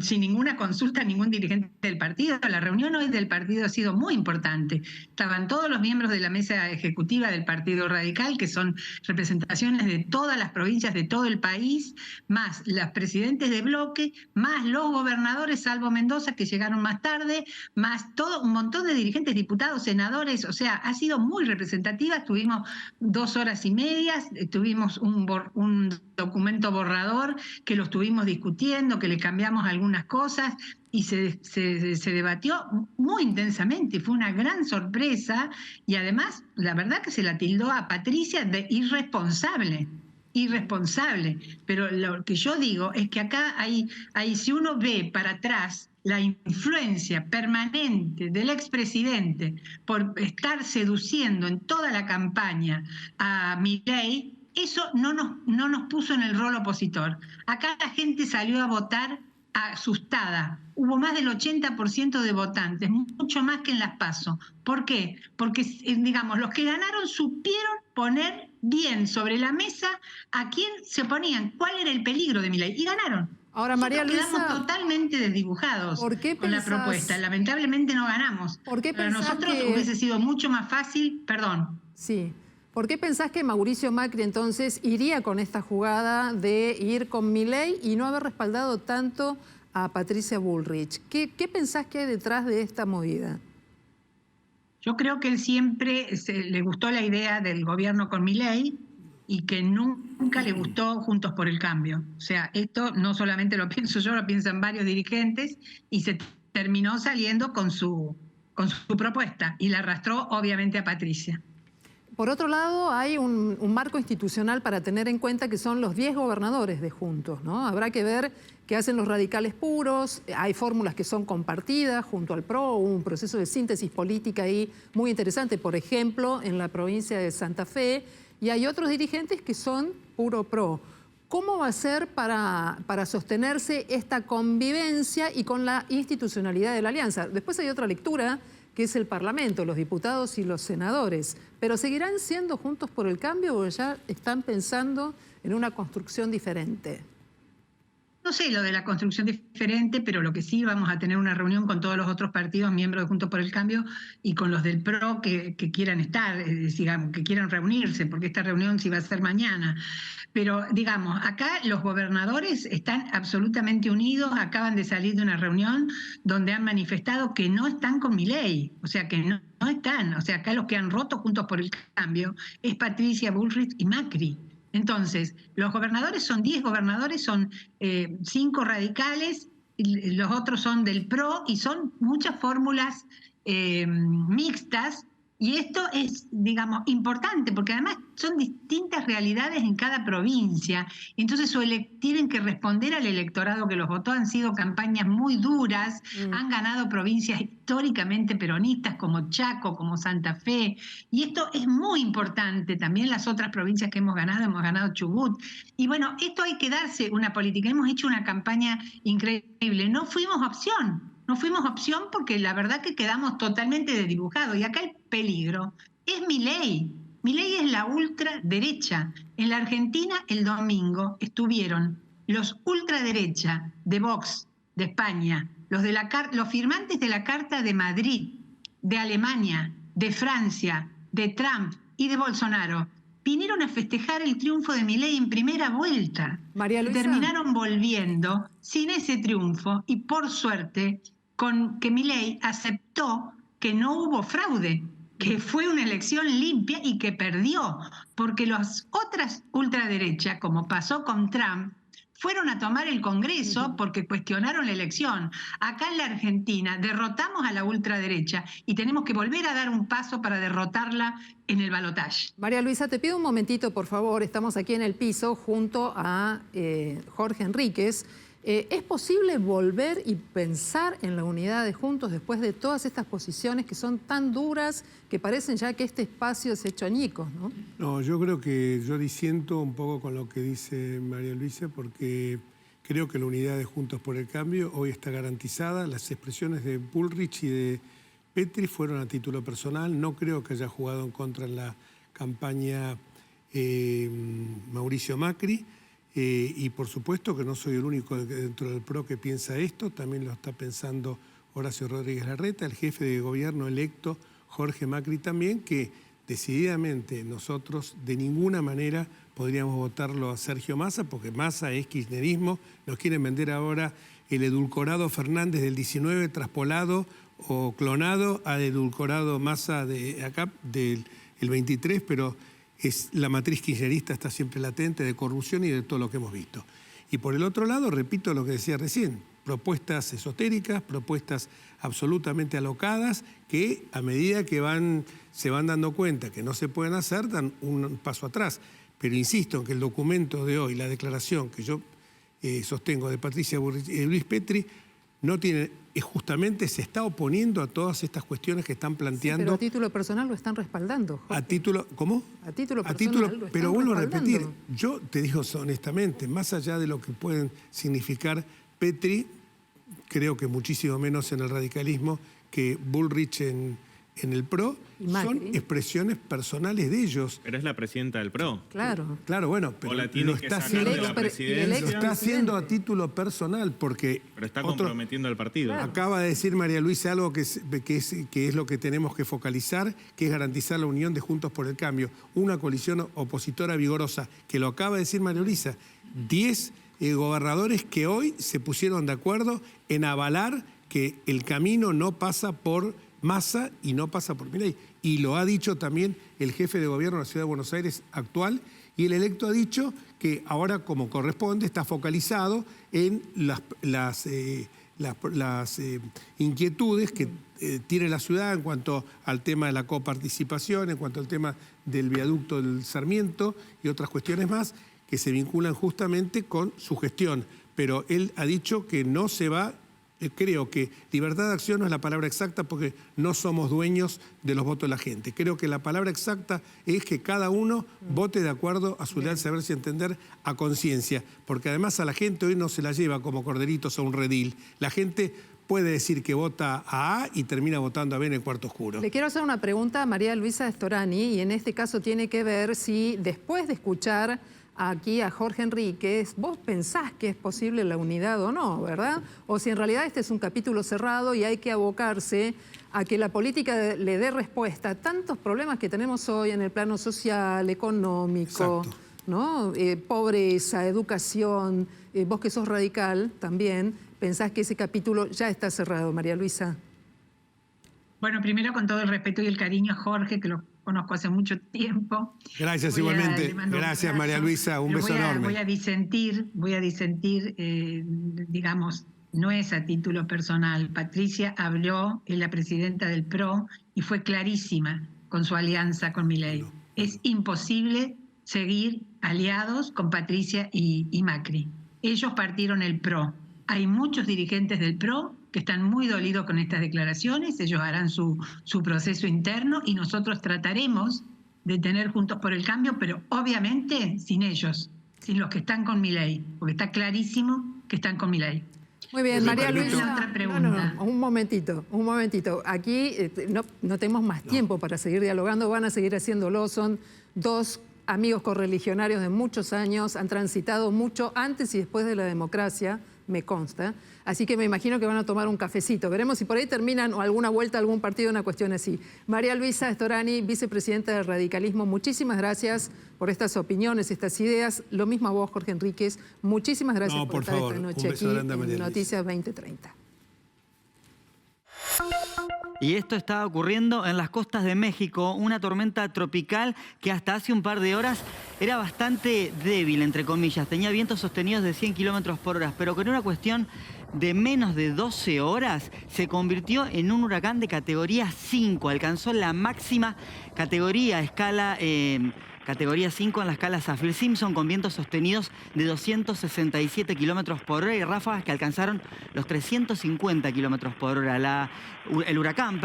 S16: sin ninguna consulta a ningún dirigente del partido. La reunión hoy del partido ha sido muy importante. Estaban todos los miembros de la mesa ejecutiva del Partido Radical, que son representaciones de todas las provincias de todo el país, más las presidentes de bloque, más los gobernadores, salvo Mendoza, que llegaron más tarde, más todo un montón de dirigentes, diputados, senadores. O sea, ha sido muy representativa. Estuvimos 2 horas y media, tuvimos un documento borrador que lo estuvimos discutiendo, que le cambiamos algunas cosas y se debatió muy intensamente. Fue una gran sorpresa y además la verdad que se la tildó a Patricia de irresponsable. Pero lo que yo digo es que acá hay si uno ve para atrás la influencia permanente del expresidente por estar seduciendo en toda la campaña a Milei, eso no nos puso en el rol opositor. Acá la gente salió a votar asustada. Hubo más del 80% de votantes, mucho más que en las PASO. ¿Por qué? Porque, digamos, los que ganaron supieron poner bien sobre la mesa a quién se ponían, cuál era el peligro de Milei, y ganaron.
S1: Ahora, María Luisa,
S16: quedamos totalmente desdibujados con la propuesta. Lamentablemente no ganamos.
S1: ¿Por qué
S16: para nosotros hubiese sido mucho más fácil,
S1: Sí. ¿Por qué pensás que Mauricio Macri entonces iría con esta jugada de ir con Milei y no haber respaldado tanto a Patricia Bullrich? ¿Qué pensás que hay detrás de esta movida?
S16: Yo creo que él siempre le gustó la idea del gobierno con Milei y que nunca le gustó Juntos por el Cambio. O sea, esto no solamente lo pienso yo, lo piensan varios dirigentes y se terminó saliendo con su propuesta y la arrastró obviamente a Patricia.
S1: Por otro lado, hay un marco institucional para tener en cuenta que son los 10 gobernadores de Juntos, ¿no? Habrá que ver qué hacen los radicales puros, hay fórmulas que son compartidas junto al PRO, un proceso de síntesis política ahí muy interesante, por ejemplo, en la provincia de Santa Fe, y hay otros dirigentes que son puro PRO. ¿Cómo va a ser para sostenerse esta convivencia y con la institucionalidad de la alianza? Después hay otra lectura, que es el Parlamento, los diputados y los senadores. ¿Pero seguirán siendo Juntos por el Cambio o ya están pensando en una construcción diferente?
S16: No sé lo de la construcción diferente, pero lo que sí, vamos a tener una reunión con todos los otros partidos miembros de Juntos por el Cambio y con los del PRO que quieran estar, digamos, que quieran reunirse, porque esta reunión sí va a ser mañana. Pero, digamos, acá los gobernadores están absolutamente unidos, acaban de salir de una reunión donde han manifestado que no están con Milei, o sea, que no están. O sea, acá los que han roto Juntos por el Cambio es Patricia Bullrich y Macri. Entonces, los gobernadores son 10 gobernadores, son 5 radicales, los otros son del PRO y son muchas fórmulas mixtas. Y esto es, digamos, importante porque además son distintas realidades en cada provincia. Entonces tienen que responder al electorado que los votó. Han sido campañas muy duras, han ganado provincias históricamente peronistas como Chaco, como Santa Fe. Y esto es muy importante. También las otras provincias que hemos ganado Chubut. Y bueno, esto hay que darse una política. Hemos hecho una campaña increíble. No fuimos opción. No fuimos opción porque la verdad que quedamos totalmente desdibujados. Y acá el peligro es Milei. Milei es la ultraderecha. En la Argentina el domingo estuvieron los ultraderecha de Vox, de España, los firmantes de la Carta de Madrid, de Alemania, de Francia, de Trump y de Bolsonaro. Vinieron a festejar el triunfo de Milei en primera vuelta.
S1: María Luisa.
S16: Terminaron volviendo sin ese triunfo y por suerte con que Milei aceptó que no hubo fraude, que fue una elección limpia y que perdió, porque las otras ultraderechas, como pasó con Trump, fueron a tomar el Congreso porque cuestionaron la elección. Acá en la Argentina derrotamos a la ultraderecha y tenemos que volver a dar un paso para derrotarla en el balotaje.
S1: María Luisa, te pido un momentito, por favor. Estamos aquí en el piso junto a Jorge Enríquez. ¿Es posible volver y pensar en la unidad de Juntos después de todas estas posiciones que son tan duras que parecen ya que este espacio es hecho añicos, ¿no?
S15: No, yo creo que yo disiento un poco con lo que dice María Luisa, porque creo que la unidad de Juntos por el Cambio hoy está garantizada. Las expresiones de Bullrich y de Petri fueron a título personal. No creo que haya jugado en contra en la campaña Mauricio Macri. Y por supuesto que no soy el único dentro del PRO que piensa esto, también lo está pensando Horacio Rodríguez Larreta, el jefe de gobierno electo Jorge Macri también, que decididamente nosotros de ninguna manera podríamos votarlo a Sergio Massa, porque Massa es kirchnerismo, nos quieren vender ahora el edulcorado Fernández del 19 traspolado o clonado al edulcorado Massa de acá del 23, pero la matriz kirchnerista está siempre latente de corrupción y de todo lo que hemos visto. Y por el otro lado, repito lo que decía recién, propuestas esotéricas, propuestas absolutamente alocadas que a medida que se van dando cuenta que no se pueden hacer, dan un paso atrás. Pero insisto en que el documento de hoy, la declaración que yo sostengo de Patricia Bullrich y de Luis Petri, no tiene, justamente se está oponiendo a todas estas cuestiones que están planteando.
S1: Sí, pero a título personal lo están respaldando, Jorge.
S15: A título, ¿cómo?
S1: A título personal lo
S15: pero
S1: están
S15: vuelvo
S1: respaldando.
S15: a repetir, yo te digo honestamente, más allá de lo que pueden significar Petri, creo que muchísimo menos en el radicalismo que Bullrich en el PRO, son expresiones personales de ellos.
S4: Pero es la presidenta del PRO.
S1: Claro.
S15: Claro, bueno, pero lo está haciendo a título personal porque...
S4: Pero está comprometiendo al partido.
S15: Claro. Acaba de decir María Luisa algo que es lo que tenemos que focalizar, que es garantizar la unión de Juntos por el Cambio. Una coalición opositora vigorosa, que lo acaba de decir María Luisa. 10 gobernadores que hoy se pusieron de acuerdo en avalar que el camino no pasa por Massa y no pasa por Milei. Y lo ha dicho también el jefe de gobierno de la Ciudad de Buenos Aires actual, y el electo ha dicho que ahora, como corresponde, está focalizado en las inquietudes que tiene la ciudad en cuanto al tema de la coparticipación, en cuanto al tema del viaducto del Sarmiento y otras cuestiones más que se vinculan justamente con su gestión. Pero él ha dicho que no se va. Creo que libertad de acción no es la palabra exacta porque no somos dueños de los votos de la gente. Creo que la palabra exacta es que cada uno vote de acuerdo a su leal saber y entender a conciencia. Porque además a la gente hoy no se la lleva como corderitos a un redil. La gente puede decir que vota a A y termina votando a B en el cuarto oscuro.
S1: Le quiero hacer una pregunta a María Luisa Storani y en este caso tiene que ver si después de escuchar aquí a Jorge Enríquez, vos pensás que es posible la unidad o no, ¿verdad? O si en realidad este es un capítulo cerrado y hay que abocarse a que la política le dé respuesta a tantos problemas que tenemos hoy en el plano social, económico, ¿no? Pobreza, educación. Vos que sos radical también, ¿pensás que ese capítulo ya está cerrado, María Luisa?
S16: Bueno, primero con todo el respeto y el cariño a Jorge, que lo conozco hace mucho tiempo.
S15: Gracias igualmente. Gracias María Luisa, un beso enorme.
S16: Voy a disentir, digamos, no es a título personal. Patricia habló, es la presidenta del PRO y fue clarísima con su alianza con Milei. Es imposible seguir aliados con Patricia y Macri. Ellos partieron el PRO. Hay muchos dirigentes del PRO que están muy dolidos con estas declaraciones, ellos harán su proceso interno y nosotros trataremos de tener Juntos por el Cambio, pero obviamente sin ellos, sin los que están con Milei, porque está clarísimo que están con Milei.
S1: Muy bien, María Luisa.
S16: Otra pregunta.
S1: No, un momentito. Aquí no tenemos más tiempo para seguir dialogando, van a seguir haciéndolo, son dos amigos correligionarios de muchos años, han transitado mucho antes y después de la democracia, me consta. Así que me imagino que van a tomar un cafecito. Veremos si por ahí terminan o alguna vuelta a algún partido, una cuestión así. María Luisa Storani, vicepresidenta del Radicalismo, muchísimas gracias por estas opiniones, estas ideas. Lo mismo a vos, Jorge Enríquez. Muchísimas gracias por estar esta noche aquí en Noticias 2030.
S17: Y esto está ocurriendo en las costas de México, una tormenta tropical que hasta hace un par de horas era bastante débil, entre comillas. Tenía vientos sostenidos de 100 kilómetros por hora, pero con una cuestión de menos de 12 horas se convirtió en un huracán de categoría 5. Alcanzó la máxima categoría, categoría 5 en la escala Saffir-Simpson, con vientos sostenidos de 267 kilómetros por hora y ráfagas que alcanzaron los 350 kilómetros por hora. El huracán,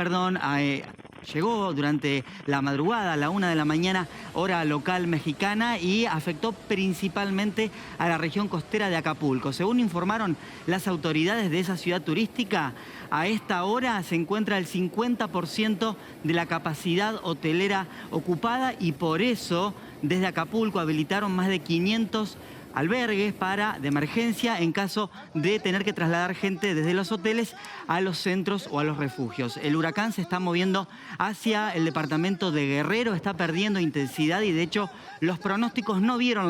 S17: llegó durante la madrugada, a la 1 de la mañana, hora local mexicana, y afectó principalmente a la región costera de Acapulco. Según informaron las autoridades de esa ciudad turística, a esta hora se encuentra el 50% de la capacidad hotelera ocupada y por eso desde Acapulco habilitaron más de 500 albergues de emergencia en caso de tener que trasladar gente desde los hoteles a los centros o a los refugios. El huracán se está moviendo hacia el departamento de Guerrero, está perdiendo intensidad y de hecho los pronósticos no vieron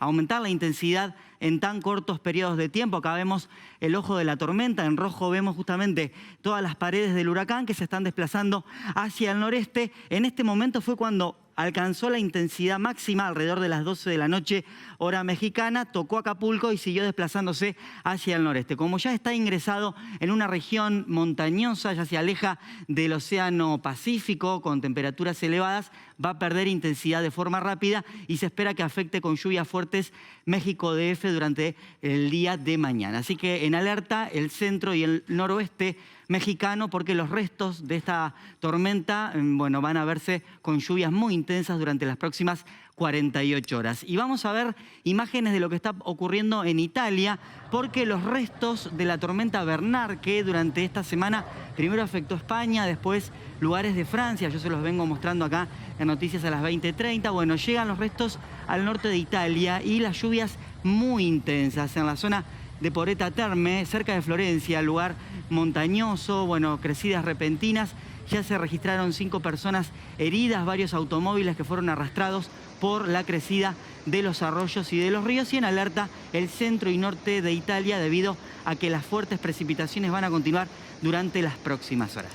S17: aumentar la intensidad en tan cortos periodos de tiempo. Acá vemos el ojo de la tormenta, en rojo vemos justamente todas las paredes del huracán que se están desplazando hacia el noreste. En este momento fue cuando alcanzó la intensidad máxima alrededor de las 12 de la noche, hora mexicana, tocó Acapulco y siguió desplazándose hacia el noreste. Como ya está ingresado en una región montañosa, ya se aleja del Océano Pacífico con temperaturas elevadas, va a perder intensidad de forma rápida y se espera que afecte con lluvias fuertes México DF durante el día de mañana. Así que en alerta el centro y el noroeste mexicano, porque los restos de esta tormenta van a verse con lluvias muy intensas durante las próximas 48 horas. Y vamos a ver imágenes de lo que está ocurriendo en Italia, porque los restos de la tormenta Bernard, que durante esta semana primero afectó España, después lugares de Francia, yo se los vengo mostrando acá en Noticias a las 20:30, bueno, llegan los restos al norte de Italia y las lluvias muy intensas en la zona de Poretta Terme, cerca de Florencia, lugar montañoso, crecidas repentinas. Ya se registraron 5 personas heridas, varios automóviles que fueron arrastrados por la crecida de los arroyos y de los ríos, y en alerta el centro y norte de Italia debido a que las fuertes precipitaciones van a continuar durante las próximas horas.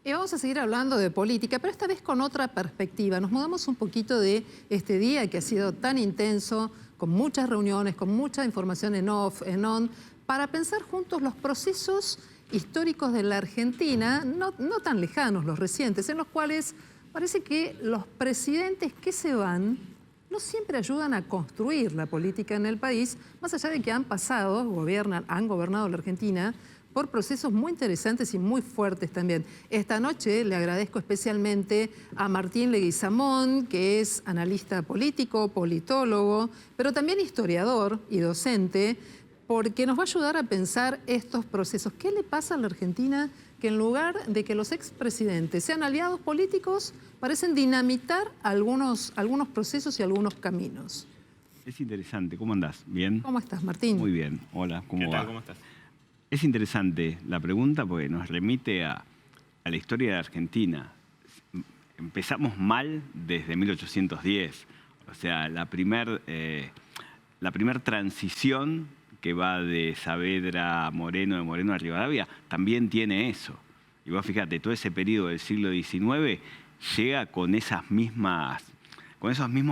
S1: Y vamos a seguir hablando de política, pero esta vez con otra perspectiva. Nos mudamos un poquito de este día que ha sido tan intenso, con muchas reuniones, con mucha información en off, en on, para pensar juntos los procesos históricos de la Argentina, no tan lejanos, los recientes, en los cuales parece que los presidentes que se van no siempre ayudan a construir la política en el país, más allá de que han gobernado la Argentina por procesos muy interesantes y muy fuertes también. Esta noche le agradezco especialmente a Martín Leguizamón, que es analista político, politólogo, pero también historiador y docente, porque nos va a ayudar a pensar estos procesos. ¿Qué le pasa a la Argentina que en lugar de que los expresidentes sean aliados políticos, parecen dinamitar algunos procesos y algunos caminos?
S18: Es interesante. ¿Cómo andás? ¿Bien?
S1: ¿Cómo estás, Martín?
S18: Muy bien. Hola, ¿cómo va?
S4: ¿Qué tal? ¿Cómo estás?
S18: Es interesante la pregunta porque nos remite a la historia de Argentina. Empezamos mal desde 1810. O sea, la primer transición que va de Saavedra a Moreno, de Moreno a Rivadavia, también tiene eso. Y vos fíjate, todo ese periodo del siglo XIX llega con esos mismos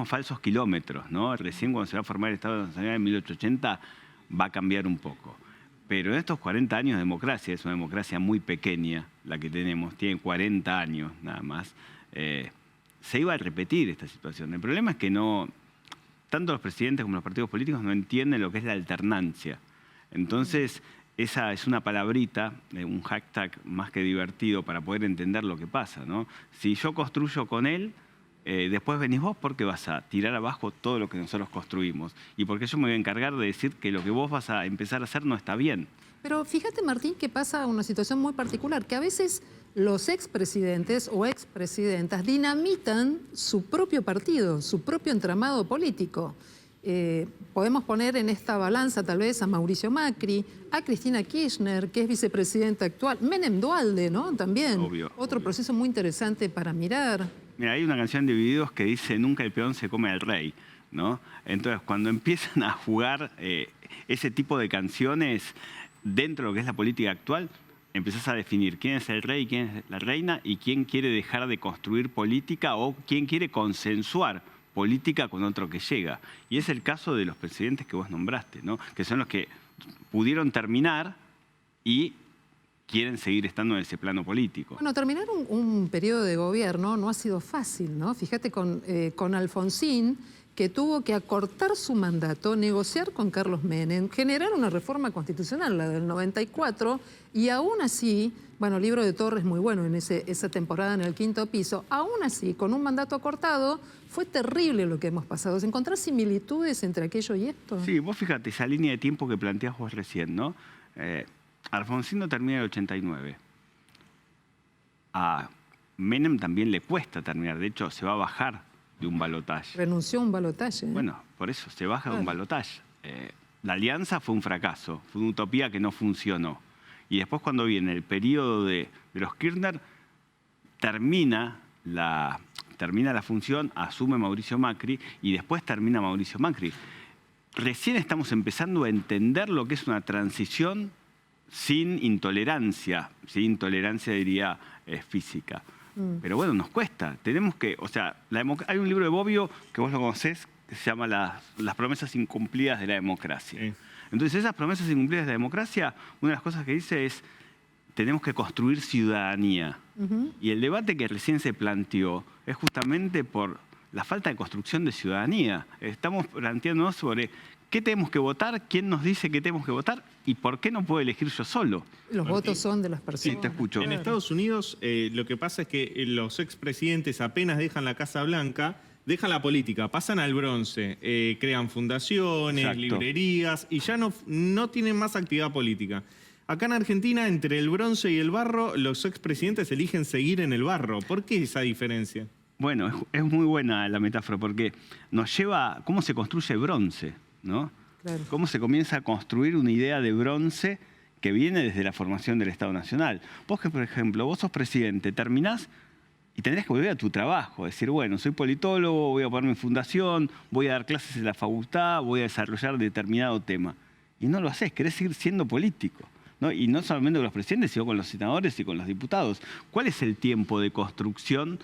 S18: falsos kilómetros, ¿no? Recién cuando se va a formar el Estado Nacional en 1880 va a cambiar un poco. Pero en estos 40 años de democracia, es una democracia muy pequeña la que tenemos, tiene 40 años nada más, se iba a repetir esta situación. El problema es que tanto los presidentes como los partidos políticos no entienden lo que es la alternancia. Entonces, esa es una palabrita, un hashtag más que divertido para poder entender lo que pasa, ¿no? Si yo construyo con él, después venís vos porque vas a tirar abajo todo lo que nosotros construimos. Y porque yo me voy a encargar de decir que lo que vos vas a empezar a hacer no está bien.
S1: Pero fíjate, Martín, que pasa una situación muy particular, que a veces los expresidentes o expresidentas dinamitan su propio partido, su propio entramado político. Podemos poner en esta balanza tal vez a Mauricio Macri, a Cristina Kirchner, que es vicepresidenta actual, Menem Duhalde, ¿no? También. Otro proceso muy interesante para mirar.
S18: Mira, hay una canción de Divididos que dice nunca el peón se come al rey, ¿no? Entonces, cuando empiezan a jugar ese tipo de canciones, dentro de lo que es la política actual, empezás a definir quién es el rey, quién es la reina y quién quiere dejar de construir política o quién quiere consensuar política con otro que llega. Y es el caso de los presidentes que vos nombraste, ¿no? Que son los que pudieron terminar y quieren seguir estando en ese plano político.
S1: Bueno, terminar un periodo de gobierno no ha sido fácil, ¿no? Fíjate con Alfonsín, que tuvo que acortar su mandato, negociar con Carlos Menem, generar una reforma constitucional, la del 94, y aún así, bueno, el libro de Torres muy bueno en esa temporada en el 5º piso, aún así, con un mandato acortado, fue terrible lo que hemos pasado. ¿Encontrás similitudes entre aquello y esto?
S18: Sí, vos fíjate, esa línea de tiempo que planteás vos recién, ¿no? Alfonsín no termina en el 89. A Menem también le cuesta terminar, de hecho, se va a bajar de un balotaje.
S1: Renunció a un balotaje.
S18: Bueno, por eso, se baja de un balotaje. La alianza fue un fracaso, fue una utopía que no funcionó. Y después cuando viene el periodo de los Kirchner, termina la función, asume Mauricio Macri y después termina Mauricio Macri. Recién estamos empezando a entender lo que es una transición sin intolerancia diría física. Pero bueno, nos cuesta. Tenemos que, o sea, hay un libro de Bobbio que vos lo conocés que se llama Las promesas incumplidas de la democracia. Sí. Entonces, esas promesas incumplidas de la democracia, una de las cosas que dice es tenemos que construir ciudadanía. Y el debate que recién se planteó es justamente por la falta de construcción de ciudadanía. Estamos planteándonos sobre qué tenemos que votar, quién nos dice qué tenemos que votar y por qué no puedo elegir yo solo.
S1: Los votos son de las personas.
S18: Sí, te escucho.
S4: En Estados Unidos lo que pasa es que los expresidentes apenas dejan la Casa Blanca, dejan la política, pasan al bronce, crean fundaciones,
S18: Exacto.
S4: librerías y ya no tienen más actividad política. Acá en Argentina, entre el bronce y el barro, los expresidentes eligen seguir en el barro. ¿Por qué esa diferencia?
S18: Bueno, es muy buena la metáfora porque nos lleva a cómo se construye bronce, ¿no?
S1: Claro.
S18: Cómo se comienza a construir una idea de bronce que viene desde la formación del Estado Nacional. Vos que, por ejemplo, vos sos presidente, terminás y tendrías que volver a tu trabajo. Decir, bueno, soy politólogo, voy a poner mi fundación, voy a dar clases en la facultad, voy a desarrollar determinado tema. Y no lo hacés, querés seguir siendo político, ¿no? Y no solamente con los presidentes, sino con los senadores y con los diputados. ¿Cuál es el tiempo de construcción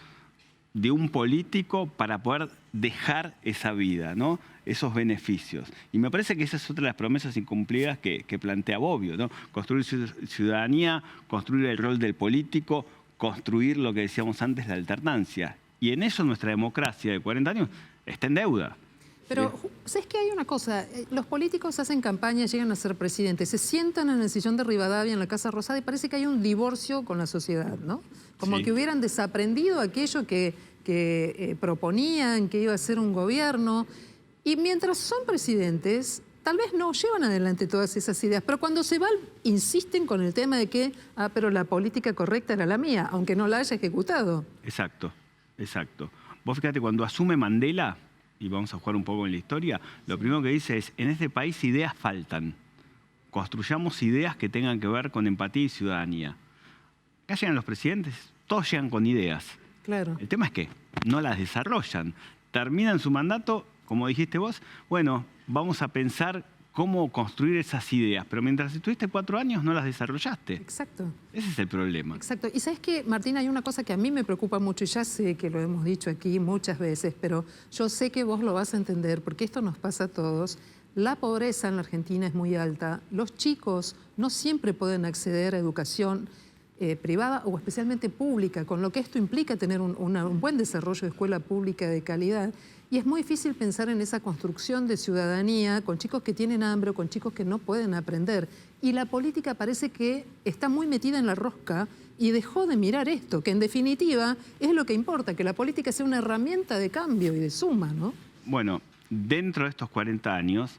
S18: de un político para poder dejar esa vida, ¿no? Esos beneficios? Y me parece que esa es otra de las promesas incumplidas que plantea Bobbio, ¿no? Construir ciudadanía, construir el rol del político, construir lo que decíamos antes, la alternancia. Y en eso nuestra democracia de 40 años está en deuda.
S1: Pero, ¿sabes qué? Hay una cosa. Los políticos hacen campaña, llegan a ser presidentes, se sientan en el sillón de Rivadavia, en la Casa Rosada, y parece que hay un divorcio con la sociedad, ¿no? Como que hubieran desaprendido aquello que proponían, que iba a ser un gobierno. Y mientras son presidentes, tal vez no llevan adelante todas esas ideas. Pero cuando se van, insisten con el tema de que, pero la política correcta era la mía, aunque no la haya ejecutado.
S18: Exacto, exacto. Vos fíjate, cuando asume Mandela, y vamos a jugar un poco en la historia, lo primero que dice es, en este país ideas faltan. Construyamos ideas que tengan que ver con empatía y ciudadanía. Acá llegan los presidentes, todos llegan con ideas.
S1: Claro.
S18: El tema es que no las desarrollan. Terminan su mandato, como dijiste vos, bueno, vamos a pensar cómo construir esas ideas. Pero mientras estuviste 4 años no las desarrollaste.
S1: Exacto.
S18: Ese es el problema.
S1: Exacto. Y sabes que, Martín, hay una cosa que a mí me preocupa mucho, y ya sé que lo hemos dicho aquí muchas veces, pero yo sé que vos lo vas a entender, porque esto nos pasa a todos. La pobreza en la Argentina es muy alta. Los chicos no siempre pueden acceder a educación privada o especialmente pública, con lo que esto implica tener un buen desarrollo de escuela pública de calidad. Y es muy difícil pensar en esa construcción de ciudadanía con chicos que tienen hambre o con chicos que no pueden aprender. Y la política parece que está muy metida en la rosca y dejó de mirar esto, que en definitiva es lo que importa, que la política sea una herramienta de cambio y de suma, ¿no?
S18: Bueno, dentro de estos 40 años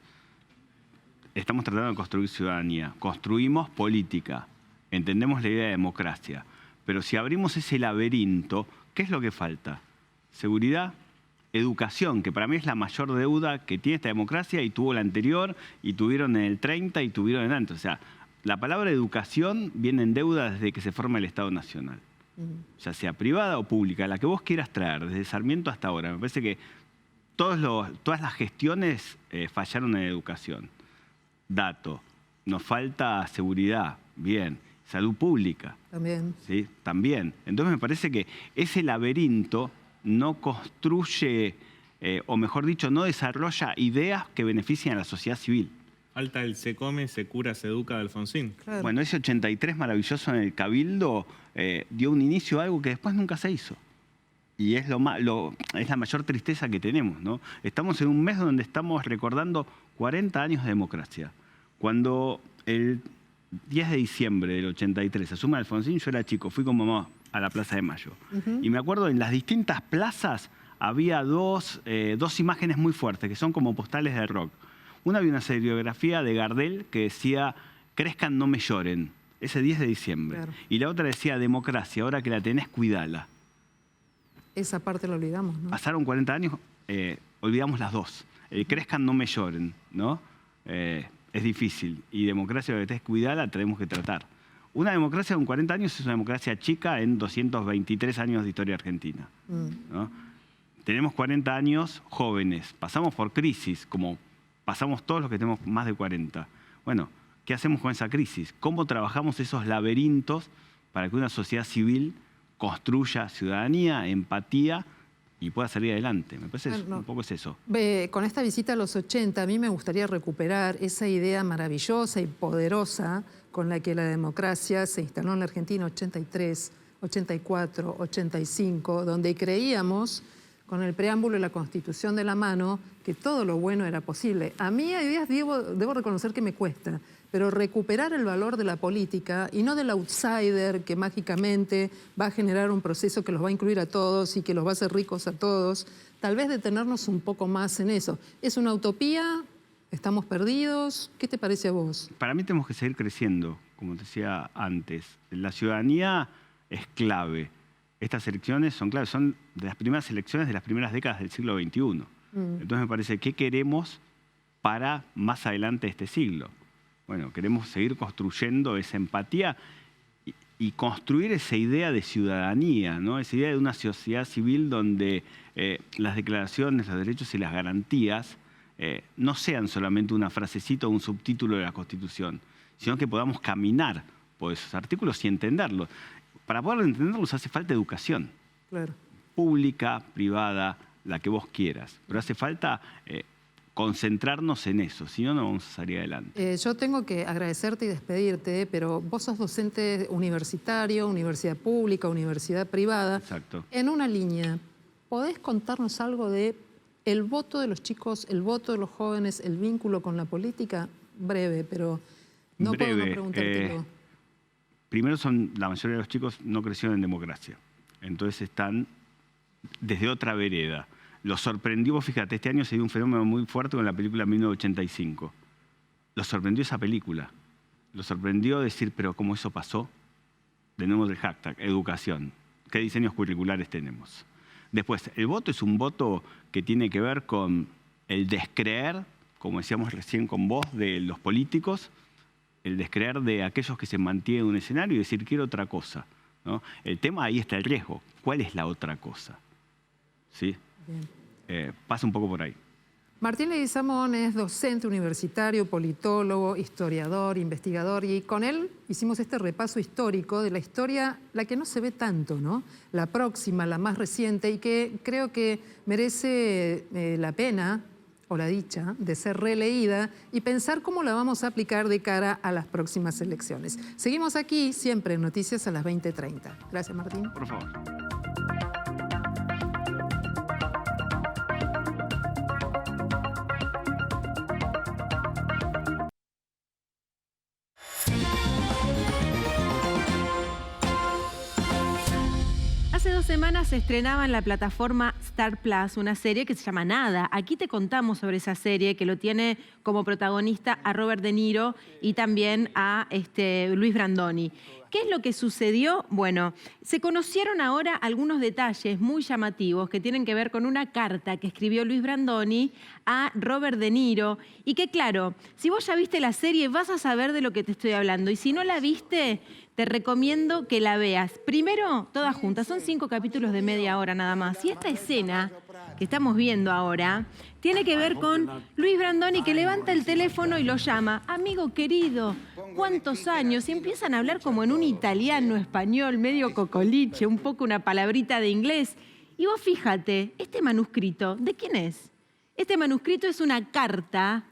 S18: estamos tratando de construir ciudadanía. Construimos política. Entendemos la idea de democracia. Pero si abrimos ese laberinto, ¿qué es lo que falta? Seguridad, educación, que para mí es la mayor deuda que tiene esta democracia y tuvo la anterior, y tuvieron en el 30 y tuvieron en antes. O sea, la palabra educación viene en deuda desde que se forma el Estado Nacional. Ya sea privada o pública, la que vos quieras traer, desde Sarmiento hasta ahora. Me parece que todas las gestiones fallaron en educación. Dato, nos falta seguridad, bien. Salud pública.
S1: También.
S18: ¿Sí? También. Entonces me parece que ese laberinto no construye, o mejor dicho, no desarrolla ideas que beneficien a la sociedad civil.
S4: Falta el se come, se cura, se educa de Alfonsín.
S1: Claro.
S18: Bueno, ese 83 maravilloso en el Cabildo dio un inicio a algo que después nunca se hizo. Y es, es la mayor tristeza que tenemos, ¿no? Estamos en un mes donde estamos recordando 40 años de democracia. Cuando el 10 de diciembre del 83 asume Alfonsín, yo era chico, fui con mamá a la Plaza de Mayo. Y me acuerdo, en las distintas plazas había dos imágenes muy fuertes, que son como postales de rock. Una había una serigrafía de Gardel que decía, crezcan, no me lloren, ese 10 de diciembre. Claro. Y la otra decía, democracia, ahora que la tenés, cuidala.
S1: Esa parte la olvidamos, ¿no?
S18: Pasaron 40 años, olvidamos las dos. Crezcan, no me lloren, ¿no? Es difícil. Y democracia, lo que tenés que cuidarla, tenemos que tratar. Una democracia con 40 años es una democracia chica en 223 años de historia argentina, ¿no? Tenemos 40 años jóvenes, pasamos por crisis, como pasamos todos los que tenemos más de 40. Bueno, ¿qué hacemos con esa crisis? ¿Cómo trabajamos esos laberintos para que una sociedad civil construya ciudadanía, empatía y pueda salir adelante? Me parece un poco es eso.
S1: Con esta visita a los 80, a mí me gustaría recuperar esa idea maravillosa y poderosa con la que la democracia se instaló en la Argentina 83, 84, 85, donde creíamos, con el preámbulo y la Constitución de la mano, que todo lo bueno era posible. A mí hay días debo reconocer que me cuesta, pero recuperar el valor de la política y no del outsider que mágicamente va a generar un proceso que los va a incluir a todos y que los va a hacer ricos a todos, tal vez detenernos un poco más en eso. ¿Es una utopía? ¿Estamos perdidos? ¿Qué te parece a vos?
S18: Para mí tenemos que seguir creciendo, como te decía antes. La ciudadanía es clave. Estas elecciones son claves, son de las primeras elecciones de las primeras décadas del siglo XXI. Entonces me parece, ¿qué queremos para más adelante este siglo? Bueno, queremos seguir construyendo esa empatía y construir esa idea de ciudadanía, ¿no? Esa idea de una sociedad civil donde las declaraciones, los derechos y las garantías no sean solamente una frasecita o un subtítulo de la Constitución, sino que podamos caminar por esos artículos y entenderlos. Para poder entenderlos hace falta educación.
S1: Claro.
S18: Pública, privada, la que vos quieras. Pero hace falta concentrarnos en eso, si no, no vamos a salir adelante.
S1: Yo tengo que agradecerte y despedirte, pero vos sos docente universitario, universidad pública, universidad privada.
S18: Exacto.
S1: En una línea, ¿podés contarnos algo de el voto de los chicos, el voto de los jóvenes, el vínculo con la política? Breve, pero no puedo no preguntártelo.
S18: Primero, la mayoría de los chicos no crecieron en democracia. Entonces están desde otra vereda. Los sorprendió, fíjate, este año se dio un fenómeno muy fuerte con la película 1985. Los sorprendió esa película. Los sorprendió decir, pero ¿cómo eso pasó? De nuevo el hashtag, educación. ¿Qué diseños curriculares tenemos? Después, el voto es un voto que tiene que ver con el descreer, como decíamos recién con vos, de los políticos, el descreer de aquellos que se mantienen en un escenario y decir, quiero otra cosa, ¿no? El tema, ahí está el riesgo. ¿Cuál es la otra cosa? ¿Sí? Pasa un poco por ahí.
S1: Martín Leguizamón es docente universitario, politólogo, historiador, investigador, y con él hicimos este repaso histórico de la historia, la que no se ve tanto, ¿no? La próxima, la más reciente, y que creo que merece la pena o la dicha de ser releída y pensar cómo la vamos a aplicar de cara a las próximas elecciones. Seguimos aquí, siempre en Noticias a las 20:30. Gracias, Martín.
S18: Por favor.
S14: Hace 2 semanas se estrenaba en la plataforma Star Plus una serie que se llama Nada. Aquí te contamos sobre esa serie que lo tiene como protagonista a Robert De Niro y también a Luis Brandoni. ¿Qué es lo que sucedió? Bueno, se conocieron ahora algunos detalles muy llamativos que tienen que ver con una carta que escribió Luis Brandoni a Robert De Niro y que, claro, si vos ya viste la serie vas a saber de lo que te estoy hablando y si no la viste, te recomiendo que la veas. Primero, todas juntas, son 5 capítulos de media hora nada más. Y esta escena escena que estamos viendo ahora tiene que ver con Luis Brandoni, que levanta el teléfono y lo llama. Amigo querido, ¿cuántos años? Y empiezan a hablar como en un italiano, español, medio cocoliche, un poco una palabrita de inglés. Y vos fíjate, este manuscrito, ¿de quién es? Este manuscrito es una carta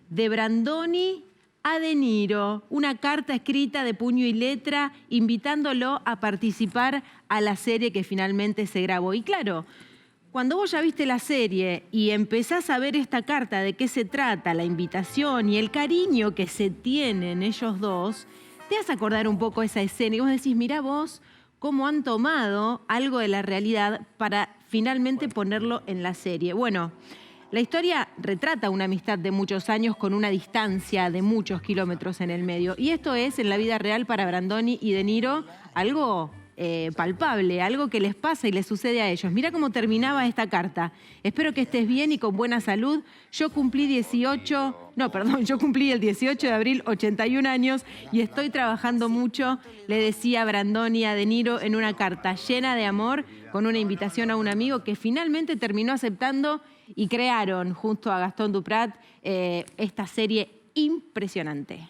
S14: de Brandoni a De Niro, una carta escrita de puño y letra invitándolo a participar a la serie que finalmente se grabó. Y claro, cuando vos ya viste la serie y empezás a ver esta carta, de qué se trata, la invitación y el cariño que se tienen ellos dos, te vas a acordar un poco esa escena y vos decís, mirá vos cómo han tomado algo de la realidad para finalmente ponerlo en la serie. Bueno, la historia retrata una amistad de muchos años con una distancia de muchos kilómetros en el medio. Y esto es, en la vida real, para Brandoni y De Niro, algo palpable, algo que les pasa y les sucede a ellos. Mira cómo terminaba esta carta. Espero que estés bien y con buena salud. Yo cumplí el 18 de abril 81 años y estoy trabajando mucho, le decía Brandoni a De Niro en una carta llena de amor, con una invitación a un amigo que finalmente terminó aceptando y crearon junto a Gastón Duprat esta serie impresionante.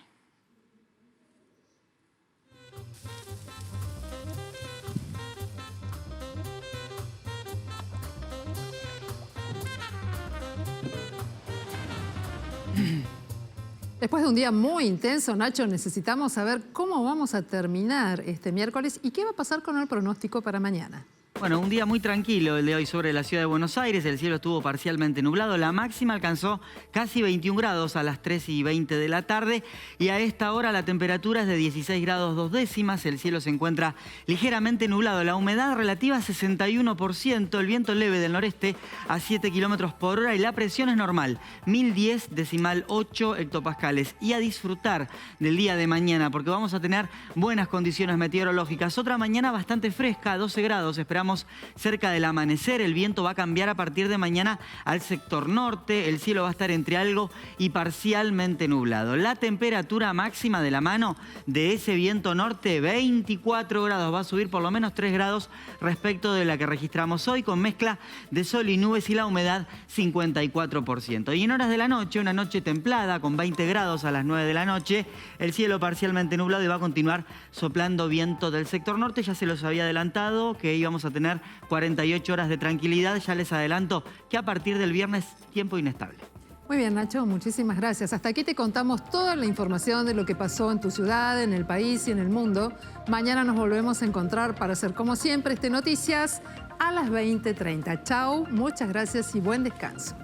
S1: Después de un día muy intenso, Nacho, necesitamos saber cómo vamos a terminar este miércoles y qué va a pasar con el pronóstico para mañana.
S17: Bueno, un día muy tranquilo el de hoy sobre la ciudad de Buenos Aires. El cielo estuvo parcialmente nublado. La máxima alcanzó casi 21 grados a las 3:20 de la tarde. Y a esta hora la temperatura es de 16 grados 2 décimas. El cielo se encuentra ligeramente nublado. La humedad relativa 61%. El viento leve del noreste a 7 kilómetros por hora. Y la presión es normal, 1010,8 hectopascales. Y a disfrutar del día de mañana, porque vamos a tener buenas condiciones meteorológicas. Otra mañana bastante fresca, 12 grados. Esperamos cerca del amanecer. El viento va a cambiar a partir de mañana al sector norte. El cielo va a estar entre algo y parcialmente nublado. La temperatura máxima de la mano de ese viento norte, 24 grados. Va a subir por lo menos 3 grados respecto de la que registramos hoy, con mezcla de sol y nubes y la humedad 54%. Y en horas de la noche, una noche templada con 20 grados a las 9 de la noche. El cielo parcialmente nublado y va a continuar soplando viento del sector norte. Ya se los había adelantado que íbamos a tener 48 horas de tranquilidad. Ya les adelanto que a partir del viernes, tiempo inestable.
S1: Muy bien, Nacho, muchísimas gracias. Hasta aquí te contamos toda la información de lo que pasó en tu ciudad, en el país y en el mundo. Mañana nos volvemos a encontrar para hacer, como siempre, Noticias a las 20:30. Chau, muchas gracias y buen descanso.